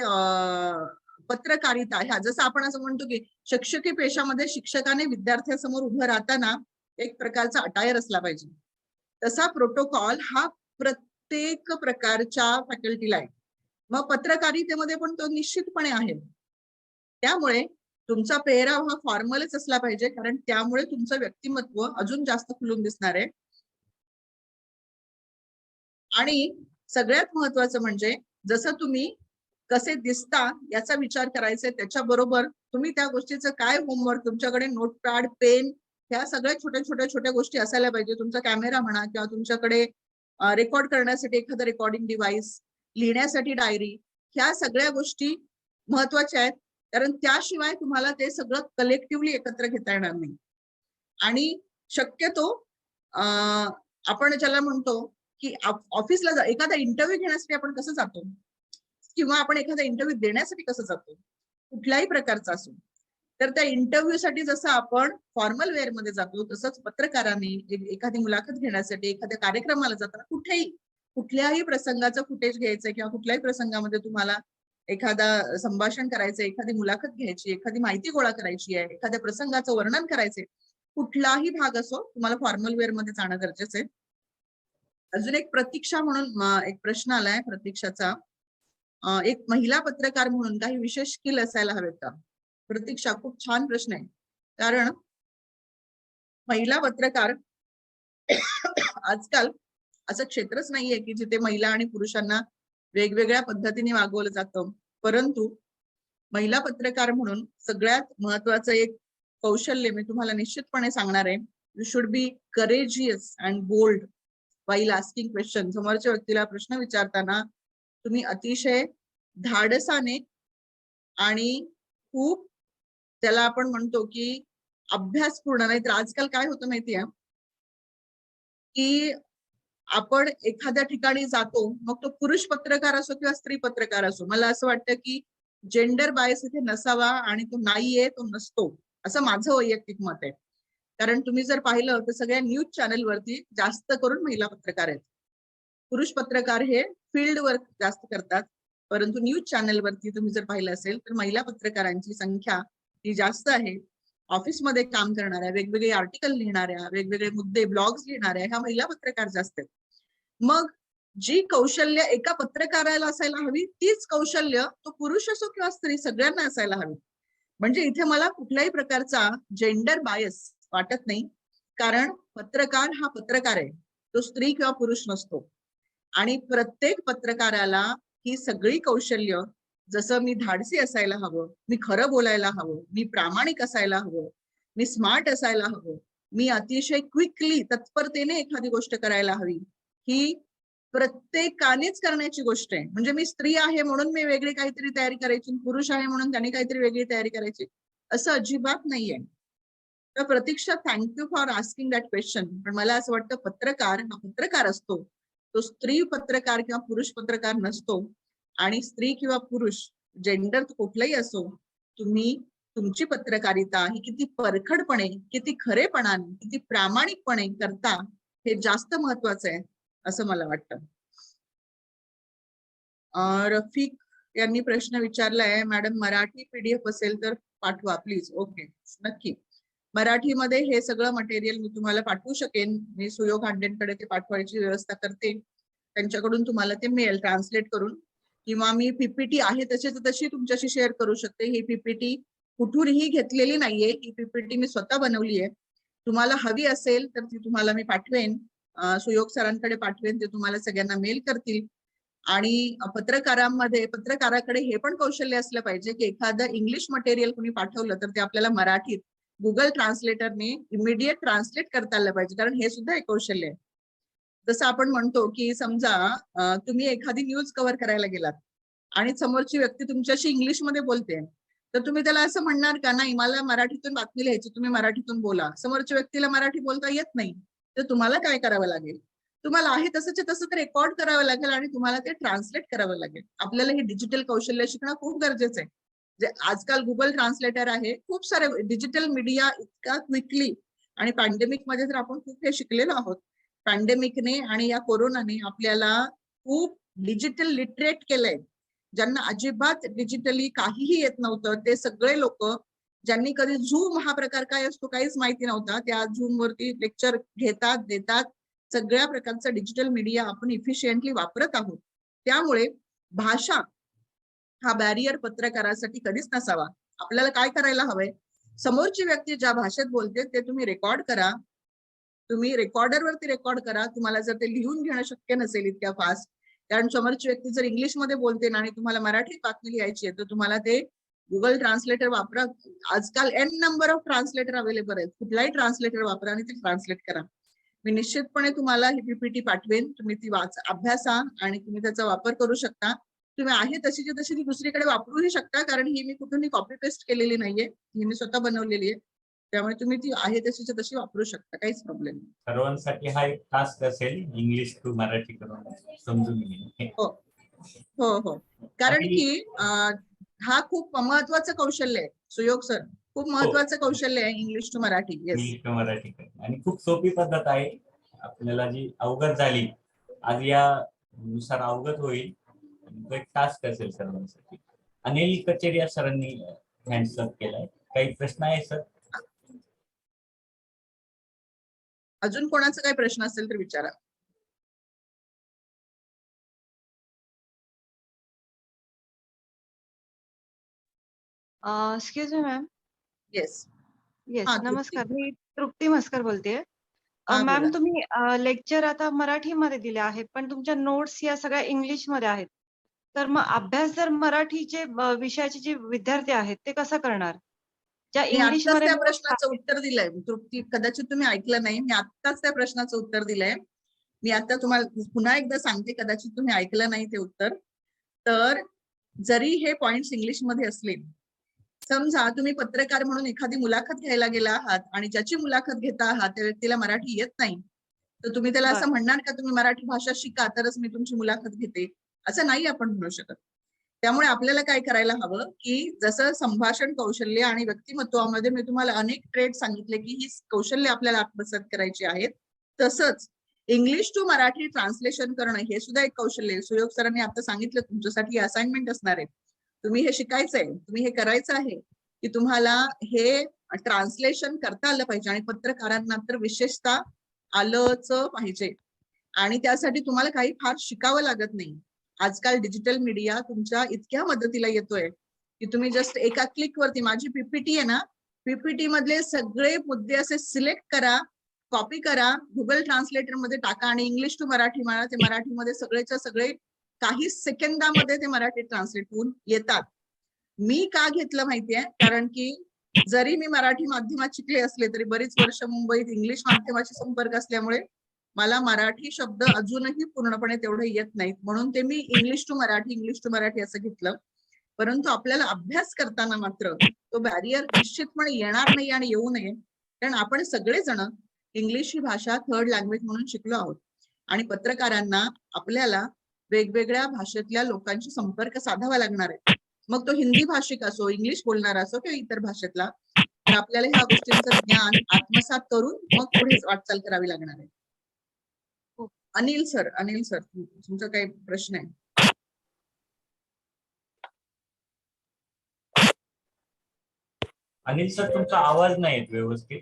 पत्रकारिता ह्या जसं आपण असं म्हणतो की शिक्षकी पेशामध्ये शिक्षकाने विद्यार्थ्यासमोर उभं राहताना एक प्रकारचा अटायर असला पाहिजे, तसा प्रोटोकॉल हा प्रत्येक प्रकारच्या फॅकल्टीला आहे. मग पत्रकारितेमध्ये पण तो निश्चितपणे आहे. त्यामुळे तुमचा पेहराव हा फॉर्मलच असला पाहिजे, कारण त्यामुळे तुमचं व्यक्तिमत्व अजून जास्त खुलून दिसणार आहे. आणि सगळ्यात महत्वाचं म्हणजे जसं तुम्ही कसे दिसता याचा विचार करायचा, त्याच्याबरोबर तुम्ही त्या गोष्टीचं काय होमवर्क, तुमच्याकडे नोटपॅड, पेन, ह्या सगळ्या छोट्या गोष्टी असायला पाहिजे. तुमचा कॅमेरा म्हणा किंवा तुमच्याकडे रेकॉर्ड करण्यासाठी एखादं रेकॉर्डिंग डिव्हाइस, लिहिण्यासाठी डायरी, ह्या सगळ्या गोष्टी महत्वाच्या आहेत. कारण त्याशिवाय तुम्हाला ते सगळं कलेक्टिव्हली एकत्र घेता येणार नाही. आणि शक्यतो आपण ज्याला म्हणतो की ऑफिसला एखादा इंटरव्ह्यू घेण्यासाठी आपण कसं जातो किंवा आपण एखादा इंटरव्ह्यू देण्यासाठी कसं जातो, कुठल्याही प्रकारचा असो, तर त्या इंटरव्ह्यू साठी जसं आपण फॉर्मल वेअर मध्ये जातो तसंच पत्रकारांनी एखादी मुलाखत घेण्यासाठी एखाद्या कार्यक्रमाला जाताना कुठल्याही प्रसंगाचं फुटेज घ्यायचं किंवा कुठल्याही प्रसंगामध्ये तुम्हाला एखादा संभाषण करायचं, एखादी मुलाखत घ्यायची, एखादी माहिती गोळा करायची आहे, एखाद्या प्रसंगाचं वर्णन करायचंय, कुठलाही भाग असो तुम्हाला फॉर्मल वेअर मध्ये जाणं गरजेचं आहे. अजून एक प्रतीक्षा म्हणून एक प्रश्न आलाय प्रतीक्षाचा, एक महिला पत्रकार म्हणून काही विशेष स्किल असायला हवेत का? प्रतीक्षा, खूप छान प्रश्न आहे. कारण महिला पत्रकार आजकाल असं क्षेत्रच नाहीये की जिथे महिला आणि पुरुषांना वेगवेगळ्या पद्धतीने वागवलं जातं. परंतु महिला पत्रकार म्हणून सगळ्यात महत्वाचं एक कौशल्य मी तुम्हाला निश्चितपणे सांगणार आहे. You should be courageous and bowled while asking question. समोरच्या व्यक्तीला प्रश्न विचारताना तुम्ही अतिशय धाडसाने आणि खूप त्याला आपण म्हणतो की अभ्यासपूर्ण, नाहीतर आजकाल काय होतं माहितीये की आपण एखाद्या ठिकाणी जातो, मग तो पुरुष पत्रकार असो किंवा स्त्री पत्रकार असो, मला असं वाटतं की जेंडर बायस इथे नसावा आणि तो नाहीये, तो नसतो, असं माझं वैयक्तिक मत आहे. कारण तुम्ही जर पाहिलं तर सगळ्या न्यूज चॅनलवरती जास्त करून महिला पत्रकार आहेत. पुरुष पत्रकार हे फील्ड वर्क जास्त करतात, परंतु न्यूज चॅनलवरती तुम्ही जर पाहिलं असेल तर महिला पत्रकारांची संख्या ही जास्त आहे. ऑफिसमध्ये काम करणाऱ्या, वेगवेगळे आर्टिकल लिहिणाऱ्या, वेगवेगळे मुद्दे, ब्लॉग्स लिहिणाऱ्या ह्या महिला पत्रकार जास्त आहेत. मग जी कौशल्य एका पत्रकाराला असायला हवी तीच कौशल्य तो पुरुष असो किंवा स्त्री सगळ्यांना असायला हवी. म्हणजे इथे मला कुठल्याही प्रकारचा जेंडर बायस वाटत नाही, कारण पत्रकार हा पत्रकार आहे, तो स्त्री किंवा पुरुष नसतो. आणि प्रत्येक पत्रकाराला ही सगळी कौशल्य, जसं मी धाडसी असायला हवं, मी खरं बोलायला हवं, मी प्रामाणिक असायला हवं, मी स्मार्ट असायला हवं, मी अतिशय क्विकली तत्परतेने एखादी गोष्ट करायला हवी, ही प्रत्येकानेच करण्याची गोष्ट आहे. म्हणजे मी स्त्री आहे म्हणून मी वेगळी काहीतरी तयारी करायची, पुरुष आहे म्हणून त्याने काहीतरी वेगळी तयारी करायची, असं अजिबात नाहीये. तर Pratiksha, thank you for asking that question. पण मला असं वाटतं पत्रकार हा पत्रकार असतो, तो स्त्री पत्रकार किंवा पुरुष पत्रकार नसतो. आणि स्त्री किंवा पुरुष जेंडर कुठलाही असो, तुम्ही तुमची पत्रकारिता ही किती परखडपणे, किती खरेपणाने, किती प्रामाणिकपणे करता हे जास्त महत्वाचं आहे असं मला वाटतं. रफिक यांनी प्रश्न विचारलाय, मॅडम मराठी पीडीएफ असेल तर पाठवा प्लीज. ओके, नक्की. मराठीमध्ये हे सगळं मटेरियल मी तुम्हाला पाठवू शकेन. मी सुयोग हांडेंकडे ते पाठवायची व्यवस्था करते, त्यांच्याकडून तुम्हाला ते मिळेल ट्रान्सलेट करून, किंवा मी पीपीटी आहे तशी तुमच्याशी शेअर करू शकते. ही पीपीटी कुठूनही घेतलेली नाहीये, ही पीपीटी मी स्वतः बनवली आहे. तुम्हाला हवी असेल तर ती तुम्हाला मी पाठवेन, सुयोग सरांकडे पाठवेन, ते तुम्हाला सगळ्यांना मेल करतील. आणि पत्रकाराकडे हे पण कौशल्य असलं पाहिजे की एखादं इंग्लिश मटेरियल कुणी पाठवलं तर ते आपल्याला मराठीत गुगल ट्रान्सलेटरने इमिडिएट ट्रान्सलेट करता आलं पाहिजे, कारण हे सुद्धा एक कौशल्य आहे. जसं आपण म्हणतो की समजा तुम्ही एखादी न्यूज कव्हर करायला गेलात आणि समोरची व्यक्ती तुमच्याशी इंग्लिशमध्ये बोलते, तर तुम्ही त्याला असं म्हणणार का, नाही मला मराठीतून बातमी लिहायची, तुम्ही मराठीतून बोला. समोरच्या व्यक्तीला मराठी बोलता येत नाही, तर तुम्हाला काय करावं लागेल, तुम्हाला आहे तसंच्या तसं ते रेकॉर्ड करावं लागेल आणि तुम्हाला ते ट्रान्सलेट करावं लागेल. आपल्याला हे डिजिटल कौशल्य शिकणं खूप गरजेचं आहे. जे आजकाल गुगल ट्रान्सलेटर आहे, खूप सारे डिजिटल मीडिया इतका क्विकली, आणि पॅन्डेमिक मध्ये तर आपण खूप हे शिकलेलो आहोत. पॅन्डेमिकने आणि या कोरोनाने आपल्याला खूप डिजिटल लिटरेट केलंय. ज्यांना अजिबात डिजिटली काहीही येत नव्हतं ते सगळे लोक, ज्यांनी कधी झूम हा प्रकार काय असतो काहीच माहिती नव्हता, त्या झूम वरती लेक्चर घेतात, देतात. सगळ्या प्रकारचा डिजिटल मीडिया आपण इफिशियंटली वापरत आहोत. त्यामुळे भाषा हा बॅरियर पत्रकारासाठी कधीच नसावा. आपल्याला काय करायला हवंय, समोरची व्यक्ती ज्या भाषेत बोलते ते तुम्ही रेकॉर्ड करा. तुम्ही रेकॉर्डरवरती रेकॉर्ड करा. तुम्हाला जर ते लिहून घेणं शक्य नसेल इतक्या फास्ट, कारण समोरची व्यक्ती जर इंग्लिशमध्ये बोलते आणि तुम्हाला मराठीत बातमी लिहायची आहे, तर तुम्हाला ते गुगल ट्रान्सलेटर वापरा. आजकाल an number of translator available आहेत. कुठलाही ट्रान्सलेटर वापरा आणि ते ट्रान्सलेट करा. मी निश्चितपणे तुम्हाला ही पीपीटी पाठवेन, तुम्ही ती अभ्यासा आणि तुम्ही त्याचा वापर करू शकता. तुम्ही आहे तशीची तशी ती दुसरीकडे वापरूही शकता, कारण ही मी कुठूनही कॉपी पेस्ट केलेली नाहीये, ही मी स्वतः बनवलेली आहे. त्यामुळे तुम्ही ती आहे तशीच्या तशी वापरू शकता, काहीच प्रॉब्लेम नाही. सर्वांसाठी हा एक टास्क असेल, इंग्लिश टू मराठी करून समजून घेणे. हो हो हो, कारण आणि- की हा खूप महत्वाचं कौशल्य आहे सुयोग सर, खूप महत्वाचं कौशल्य आहे English to Marathi. Yes, English to Marathi करणे आणि खूप सोपी पद्धत आहे. आपल्याला जी अवगत झाली आज या नुसार अवगत होईल. तो एक टास्क असेल सर्वांसाठी. अनिल कचेरिया सरांनी हँड्स अप केलाय. काही प्रश्न आहे सर? अजून कोणाचा काही प्रश्न असेल तर विचारा. Excuse me ma'am. Yes, yes, हा, नमस्कार. मी तृप्ती मस्कर बोलतेय. हा, मॅम, बोला. तुम्ही लेक्चर आता मराठीमध्ये दिले आहेत, पण तुमच्या नोट्स या सगळ्या इंग्लिशमध्ये आहेत. तर मग अभ्यास जर मराठीचे विषयाचे जे विद्यार्थी आहेत ते कसं करणार? ज्या मी आत्ताच इंग्लिशमध्ये त्या notes प्रश्नाचं आहेत. उत्तर दिलंय तृप्ती, कदाचित तुम्ही ऐकलं नाही. मी आत्ताच त्या प्रश्नाचं उत्तर दिलंय. मी आता तुम्हाला पुन्हा एकदा सांगते, कदाचित तुम्ही ऐकलं नाही ते उत्तर. तर जरी हे पॉइंट्स इंग्लिश मध्ये असले, समजा तुम्ही पत्रकार म्हणून एखादी मुलाखत घ्यायला गेला आहात आणि ज्याची मुलाखत घेता आहात त्या व्यक्तीला मराठी येत नाही, तर तुम्ही त्याला असं म्हणणार का तुम्ही मराठी भाषा शिका तरच मी तुमची मुलाखत घेते? असं नाही आपण म्हणू शकत. त्यामुळे आपल्याला काय करायला हवं, की जसं संभाषण कौशल्य आणि व्यक्तिमत्वामध्ये मी तुम्हाला अनेक ट्रेड सांगितले की ही कौशल्य आपल्याला आत्मसात करायची आहेत, तसंच इंग्लिश टू मराठी ट्रान्सलेशन करणं हे सुद्धा एक कौशल्य आहे. सुयोग सरांनी आता सांगितलं तुमच्यासाठी असाइनमेंट असणार आहे. तुम्ही हे शिकायचंय, तुम्ही हे करायचं आहे की तुम्हाला हे ट्रान्सलेशन करता आलं पाहिजे, आणि पत्रकारांना तर विशेषतः आलंच पाहिजे. आणि त्यासाठी तुम्हाला काही फार शिकावं लागत नाही. आजकाल डिजिटल मीडिया तुमच्या इतक्या मदतीला येतोय की तुम्ही जस्ट एका क्लिक वरती, माझी पीपीटी आहे ना, पीपीटी मधले सगळे मुद्दे असे सिलेक्ट करा, कॉपी करा, गुगल ट्रान्सलेटर मध्ये टाका आणि इंग्लिश टू मराठी म्हणा. ते मराठीमध्ये सगळेच्या सगळे काही सेकंदामध्ये ते मराठी ट्रान्सलेट होऊन येतात. मी का घेतलं माहितीये, कारण की जरी मी मराठी माध्यमात शिकले असले तरी बरीच वर्ष मुंबईत इंग्लिश माध्यमाशी संपर्क असल्यामुळे मला मराठी शब्द अजूनही पूर्णपणे तेवढे येत नाहीत. म्हणून ते मी इंग्लिश टू मराठी असं घेतलं. परंतु आपल्याला अभ्यास करताना मात्र तो बॅरियर निश्चितपणे येणार नाही आणि येऊ नये, कारण आपण सगळेजण इंग्लिश ही भाषा थर्ड लँग्वेज म्हणून शिकलो आहोत. आणि पत्रकारांना आपल्याला वेगवेगळ्या भाषेतल्या लोकांशी संपर्क साधावा लागणार आहे. मग तो हिंदी भाषिक असो, इंग्लिश बोलणारा असो किंवा इतर भाषेतला, तर आपल्याला ह्या गोष्टींचं ज्ञान आत्मसात करून मग पुढे वाटचाल करावी लागणार आहे. अनिल सर, तुमचा काही प्रश्न आहे? अनिल सर, तुमचा आवाज नाही येत व्यवस्थित,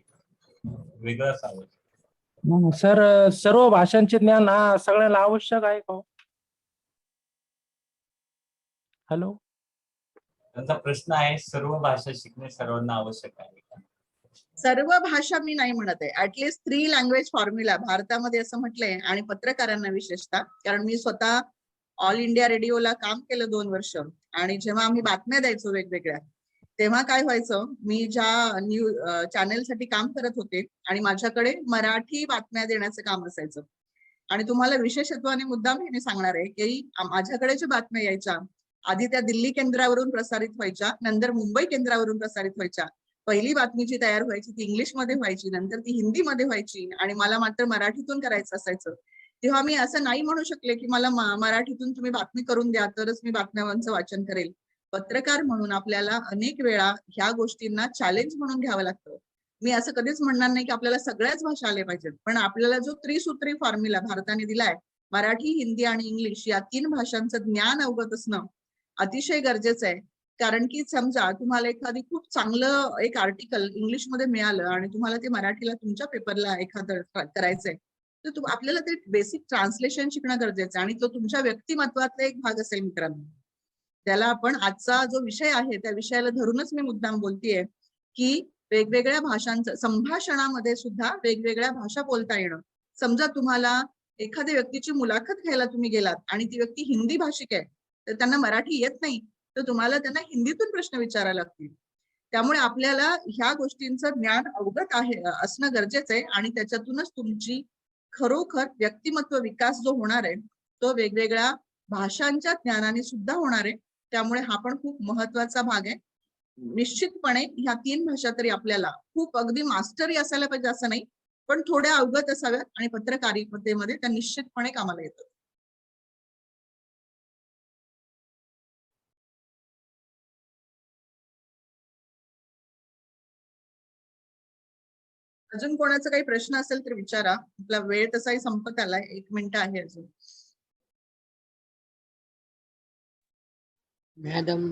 वेगळाच आवाज. सर, सर्व भाषांचे ज्ञान हा सगळ्यांना आवश्यक आहे का? हॅलो, त्यांचा प्रश्न आहे, सर्व भाषा शिकणे सर्वांना आवश्यक आहे का? सर्व भाषा मी नाही म्हणत आहे. ऍटलिस्ट 3 लँग्वेज फॉर्म्युला भारतामध्ये असं म्हटलंय, आणि पत्रकारांना विशेषतः, कारण मी स्वतः ऑल इंडिया रेडिओला काम केलं 2 वर्ष, आणि जेव्हा आम्ही बातम्या द्यायचो वेगवेगळ्या, तेव्हा काय व्हायचं, मी ज्या न्यूज चॅनेलसाठी काम करत होते आणि माझ्याकडे मराठी बातम्या देण्याचं काम असायचं. आणि तुम्हाला विशेषत्वाने मुद्दाम हे मी सांगणार आहे की माझ्याकडे ज्या बातम्या यायच्या आधी त्या दिल्ली केंद्रावरून प्रसारित व्हायच्या, नंतर मुंबई केंद्रावरून प्रसारित व्हायच्या. पहिली बातमी जी तयार व्हायची ती इंग्लिशमध्ये व्हायची, नंतर ती हिंदीमध्ये व्हायची, आणि मला मात्र मराठीतून करायचं असायचं. तेव्हा मी असं नाही म्हणू शकले की मला मराठीतून तुम्ही बातमी करून द्या तरच मी बातम्यांचं वाचन करेल. पत्रकार म्हणून आपल्याला अनेक वेळा ह्या गोष्टींना चॅलेंज म्हणून घ्यावं लागतं. मी असं कधीच म्हणणार नाही की आपल्याला सगळ्याच भाषा आल्या पाहिजेत, पण आपल्याला जो त्रिसूत्री फॉर्म्युला भारताने दिलाय, मराठी, हिंदी आणि इंग्लिश या 3 भाषांचं ज्ञान अवगत असणं अतिशय गरजेचं आहे. कारण की समजा तुम्हाला एखादी खूप चांगलं एक आर्टिकल इंग्लिशमध्ये मिळालं आणि तुम्हाला ते मराठीला तुमच्या पेपरला एखादं करायचंय, तर आपल्याला ते बेसिक ट्रान्सलेशन शिकणं गरजेचं आहे आणि तो तुमच्या व्यक्तिमत्वाचा एक भाग असेल मित्रांनो. त्याला आपण आजचा जो विषय आहे त्या विषयाला धरूनच मी मुद्दाम बोलतेय की वेगवेगळ्या भाषांचं संभाषणामध्ये सुद्धा वेगवेगळ्या भाषा बोलता येणं. समजा तुम्हाला एखाद्या व्यक्तीची मुलाखत घ्यायला तुम्ही गेलात आणि ती व्यक्ती हिंदी भाषिक आहे, तर त्यांना मराठी येत नाही, तर तुम्हाला त्यांना हिंदीतून प्रश्न विचारायला लागतील. त्यामुळे आपल्याला ह्या गोष्टींचं ज्ञान अवगत आहे असणं गरजेचं आहे आणि त्याच्यातूनच तुमची खरोखर व्यक्तिमत्व विकास जो होणार आहे तो वेगवेगळ्या भाषांच्या ज्ञानाने सुद्धा होणार आहे. त्यामुळे हा पण खूप महत्वाचा भाग आहे. निश्चितपणे ह्या 3 भाषा तरी आपल्याला खूप अगदी मास्टरी असायला पाहिजे असं नाही, पण थोड्या अवगत असाव्यात आणि पत्रकारितेमध्ये त्या निश्चितपणे कामाला येतात. अजून कोणाचा काही प्रश्न असेल तर विचारा. आपला वेळ तसाही संपत आलाय, 1 मिनिट आहे अजून. मॅडम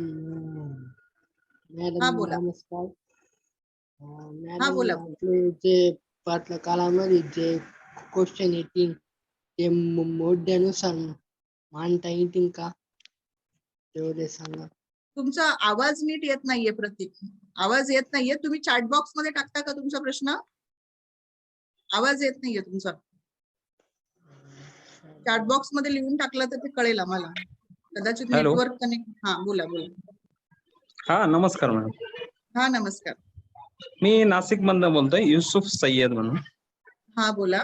हा बोला. नमस्कार. हा मॅडम बोला. आपले जे पाटल्या काळामध्ये जे क्वेश्चन येतील ते मुद्द्यानुसार मांडता येतील का, तेवढे सांगा. तुमचा आवाज नीट येत नाहीये प्रतीक, आवाज येत नाहीये. तुम्ही चॅट बॉक्स मध्ये टाकता का तुमचा प्रश्न? आवाज येत नाहीये तुमचा. चॅट बॉक्स मध्ये लिहून टाकला तर ते कळेल आम्हाला. कदाचित हॅलो. Network connect. हा बोला बोला. हा नमस्कार मॅडम. हा नमस्कार. मी नाशिक मधनं बोलतोय, युसुफ सय्यद म्हणून. हा बोला.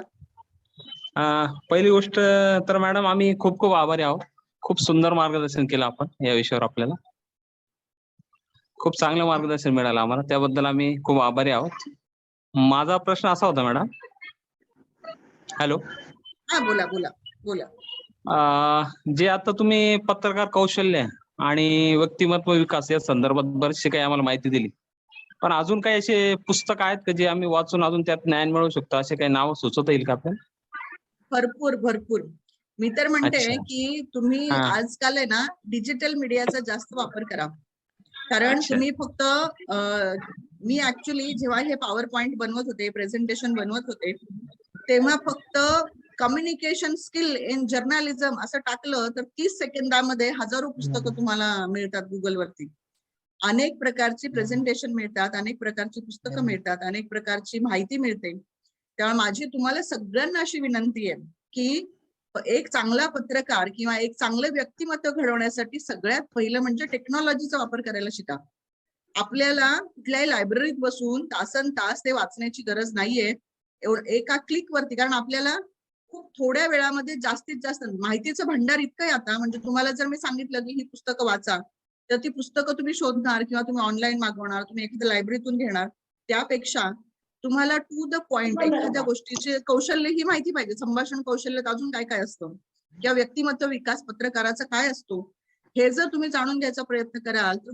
पहिली गोष्ट तर मॅडम आम्ही खूप खूप आभारी आहोत. खूप सुंदर मार्गदर्शन केलं आपण या विषयावर. आपल्याला खूप चांगलं मार्गदर्शन मिळालं आम्हाला, त्याबद्दल आम्ही खूप आभारी आहोत. माझा प्रश्न असा होता मॅडम. हॅलो. हा बोला बोला बोला. जे आता तुम्ही पत्रकार कौशल्य आणि व्यक्तिमत्व विकास या संदर्भात बरीचशी काही आम्हाला माहिती दिली, पण अजून काही असे पुस्तक आहेत का जे आम्ही वाचून अजून त्यात ज्ञान मिळवू शकतो, असे काही नाव सुचवता येईल का आपल्याला? भरपूर भरपूर. मी तर म्हणते अच्छा. की तुम्ही हा. आजकाल आहे ना डिजिटल मीडियाचा जास्त वापर करा. कारण अच्छा. तुम्ही फक्त मी ऍक्च्युली जेव्हा हे पॉवर पॉइंट बनवत होते, प्रेझेंटेशन बनवत होते, तेव्हा फक्त कम्युनिकेशन स्किल इन जर्नलिझम असं टाकलं तर 30 सेकंदामध्ये हजारो पुस्तकं तुम्हाला मिळतात गुगल वरती. अनेक प्रकारची प्रेझेंटेशन मिळतात, अनेक प्रकारची पुस्तकं मिळतात, अनेक प्रकारची माहिती मिळते. त्यामुळे माझी तुम्हाला सगळ्यांना अशी विनंती आहे की एक चांगला पत्रकार किंवा एक चांगलं व्यक्तिमत्व घडवण्यासाठी सगळ्यात पहिलं म्हणजे टेक्नॉलॉजीचा वापर करायला शिका. आपल्याला कुठल्याही लायब्ररीत बसून तासन तास ते वाचण्याची गरज नाहीये. एका क्लिक वरती, कारण आपल्याला खूप थोड्या वेळामध्ये जास्तीत जास्त माहितीचं भांडार इतकं आहे आता. म्हणजे तुम्हाला जर मी सांगितलं की ही पुस्तकं वाचा, तर ती पुस्तकं तुम्ही शोधणार किंवा तुम्ही ऑनलाईन मागवणार, तुम्ही एखाद्या लायब्ररीतून घेणार. त्यापेक्षा तुम्हाला टू द पॉइंट एखाद्या गोष्टीचे कौशल्य ही माहिती पाहिजे. संभाषण कौशल्यात अजून काय काय असतं किंवा व्यक्तिमत्व विकास पत्रकाराचा काय असतो हे जर तुम्ही जाणून घ्यायचा प्रयत्न कराल तर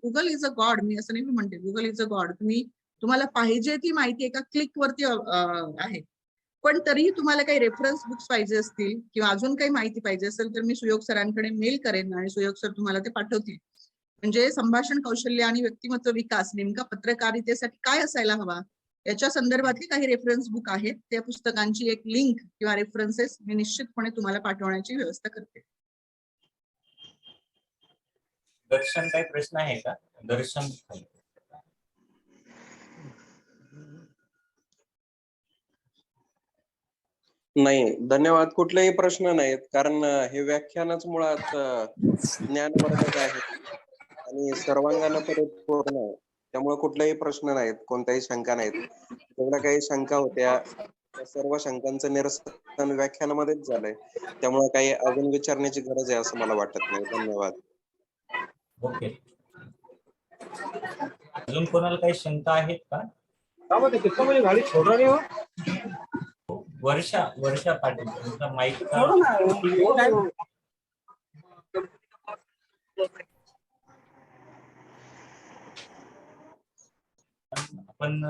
गुगल इज अ गॉड. मी असं नाही म्हणते, गुगल इज अ गॉड. तुम्हाला पाहिजे ती माहिती एका क्लिक वरती आहे. पण तरीही तुम्हाला काही रेफरन्स बुक्स पाहिजे असतील किंवा अजून काही माहिती पाहिजे असेल तर मी सुयोग सरांकडे मेल करेन आणि सुयोग सर तुम्हाला ते पाठवतील. म्हणजे संभाषण कौशल्य आणि व्यक्तिमत्व विकास नेमका पत्रकारितेसाठी काय असायला हवा याच्या संदर्भातली काही रेफरन्स बुक आहेत. त्या पुस्तकांची एक लिंक किंवा रेफरन्सेस मी निश्चितपणे तुम्हाला पाठवण्याची व्यवस्था करते. दर्शन काही प्रश्न आहे का? दर्शन. नाही धन्यवाद. कुठलेही प्रश्न नाहीत, कारण हे व्याख्यानच मुळात ज्ञानवर्धक आहे आणि सर्वांगानं परिपूर्ण आहे. त्यामुळे कुठलेही प्रश्न नाहीत, कोणत्याही शंका नाहीत. जेवढ्या काही शंका होत्या त्या सर्व शंकांचं निरसन व्याख्यानामध्येच झालंय. त्यामुळे काही अजून विचारण्याची गरज आहे असं मला वाटत नाही. धन्यवाद. ओके. अजून कोणाला काही शंका आहेत का? गाडी छोटा नाही हो. वर्षा पाटील तुमचा माईक आपण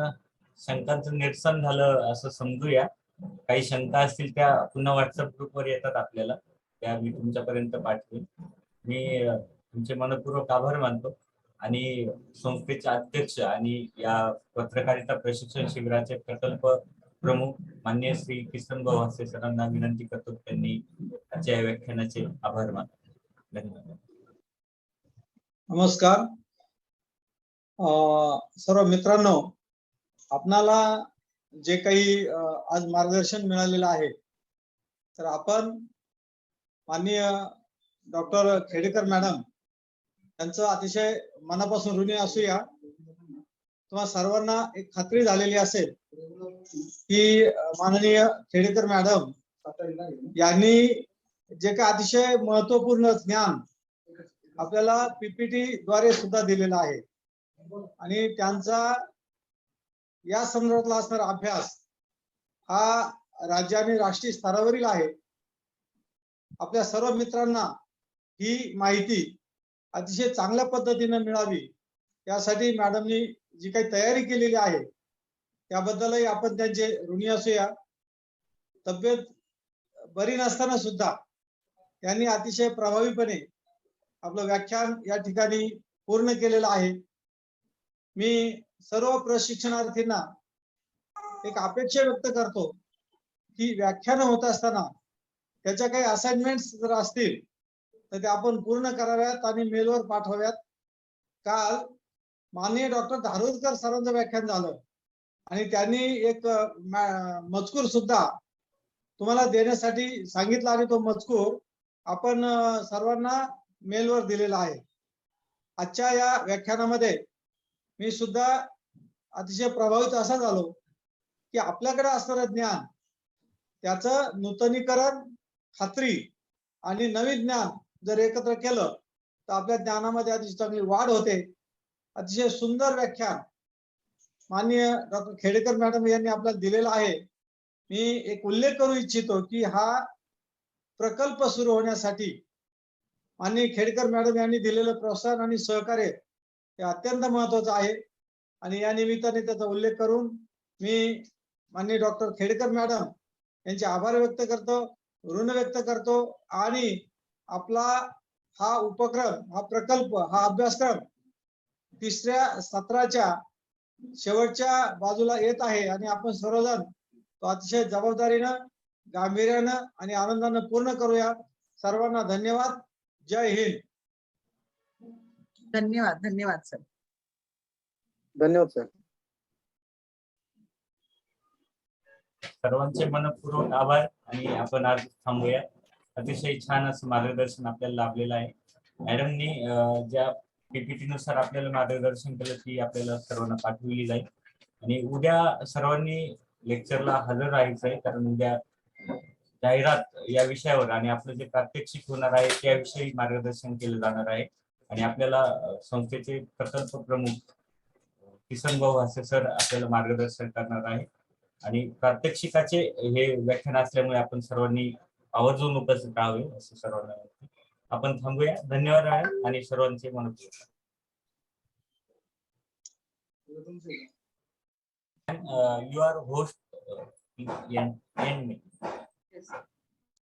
शंकांचं निरसन झालं असं समजूया. काही शंका असतील त्या पुन्हा व्हॉट्सअप ग्रुपवर येतात आपल्याला, त्या मी तुमच्यापर्यंत पाठवेन. मी तुमचे मनपूर्वक आभार मानतो आणि संस्थेचे अध्यक्ष आणि या पत्रकारिता प्रशिक्षण शिबिराचे प्रकल्प प्रमुख माननीय श्री किसन भाऊ हासे सरांना विनंती करतो त्यांनी आजच्या या व्याख्यानाचे आभार मानतो. धन्यवाद. नमस्कार सर्व मित्रांनो, आपणाला जे काही आज मार्गदर्शन मिळालेलं आहे, तर आपण माननीय डॉक्टर खेडेकर मॅडम यांचं अतिशय मनापासून ऋणी असूया. तुम्हा सर्वांना एक खात्री झालेली असेल की माननीय खेडेकर मॅडम यांनी जे काही अतिशय महत्वपूर्ण ज्ञान आपल्याला पीपीटी द्वारे सुद्धा दिलेलं आहे आणि त्यांचा या संदर्भातला असणारा अभ्यास हा राज्य आणि राष्ट्रीय स्तरावरील आहे. आपल्या सर्व मित्रांना ही माहिती अतिशय चांगल्या पद्धतीने मिळावी यासाठी मॅडमनी जी काही तयारी केलेली आहे त्याबद्दलही आपण त्यांचे ऋणी असूया. तब्येत बरी नसताना सुद्धा त्यांनी अतिशय प्रभावीपणे आपलं व्याख्यान या ठिकाणी पूर्ण केलेलं आहे. मी सर्व प्रशिक्षणार्थींना एक अपेक्षा व्यक्त करतो की व्याख्यान होत असताना त्याच्या काही असाइनमेंट्स जर असतील तर ते आपण पूर्ण कराव्यात आणि मेलवर पाठवाव्यात. काल माननीय डॉक्टर धारोरकर सरांचं व्याख्यान झालं आणि त्यांनी एक मजकूर सुद्धा तुम्हाला देण्यासाठी सांगितलं आणि तो मजकूर आपण सर्वांना मेलवर दिलेला आहे. आजच्या या व्याख्यानामध्ये मी सुद्धा अतिशय प्रभावित असा झालो की आपल्याकडे असणारं ज्ञान त्याचं नूतनीकरण, खात्री आणि नवीन ज्ञान जर एकत्र केलं तर आपल्या ज्ञानामध्ये अतिशय चांगली वाढ होते. अतिशय सुंदर व्याख्यान माननीय डॉक्टर खेडेकर मॅडम यांनी आपल्याला दिलेला आहे. मी एक उल्लेख करू इच्छितो की हा प्रकल्प सुरू होण्यासाठी माननीय खेडेकर मॅडम यांनी दिलेलं प्रोत्साहन आणि सहकार्य हे अत्यंत महत्वाचं आहे आणि या निमित्ताने त्याचा उल्लेख करून मी माननीय डॉक्टर खेडेकर मॅडम यांचे आभार व्यक्त करतो, ऋण व्यक्त करतो आणि आपला हा उपक्रम, हा प्रकल्प, हा अभ्यासक्रम 3ऱ्या सत्राच्या शेवटच्या बाजूला येत आहे आणि आपण सर्वजण तो अतिशय जबाबदारीनं, गांभीर्यानं आणि आनंदानं पूर्ण करूया. सर्वांना धन्यवाद. जय हिंद. धन्यवाद. धन्यवाद सर. धन्यवाद सर. सर्वांचे मनपूर्वक आभार आणि आपण आज थांबूया. अतिशय छान असं मार्गदर्शन आपल्याला लाभलेलं आहे. मॅडमनी ज्या पीपीटी नुसार आपल्याला मार्गदर्शन केलं ती आपल्याला सर्वांना पाठवली जाईल आणि उद्या सर्वांनी लेक्चरला हजर राहायचं आहे कारण उद्या जाहिरात या विषयावर आणि आपलं जे प्रात्यक्षिक होणार आहे त्याविषयी मार्गदर्शन केलं जाणार आहे आणि आपल्याला संस्थेचे प्रकल्प प्रमुख किसन भाऊ हासे सर आपल्याला मार्गदर्शन करणार आहे आणि प्रात्यक्षिकाचे हे व्याख्यान असल्यामुळे आपण सर्वांनी आवर्जून उपस्थित राहावे असं सर्वांना वाटतं. आपण थांबूया. धन्यवाद आहे आणि सर्वांचे मनपूर्वक you are host and me. Yes.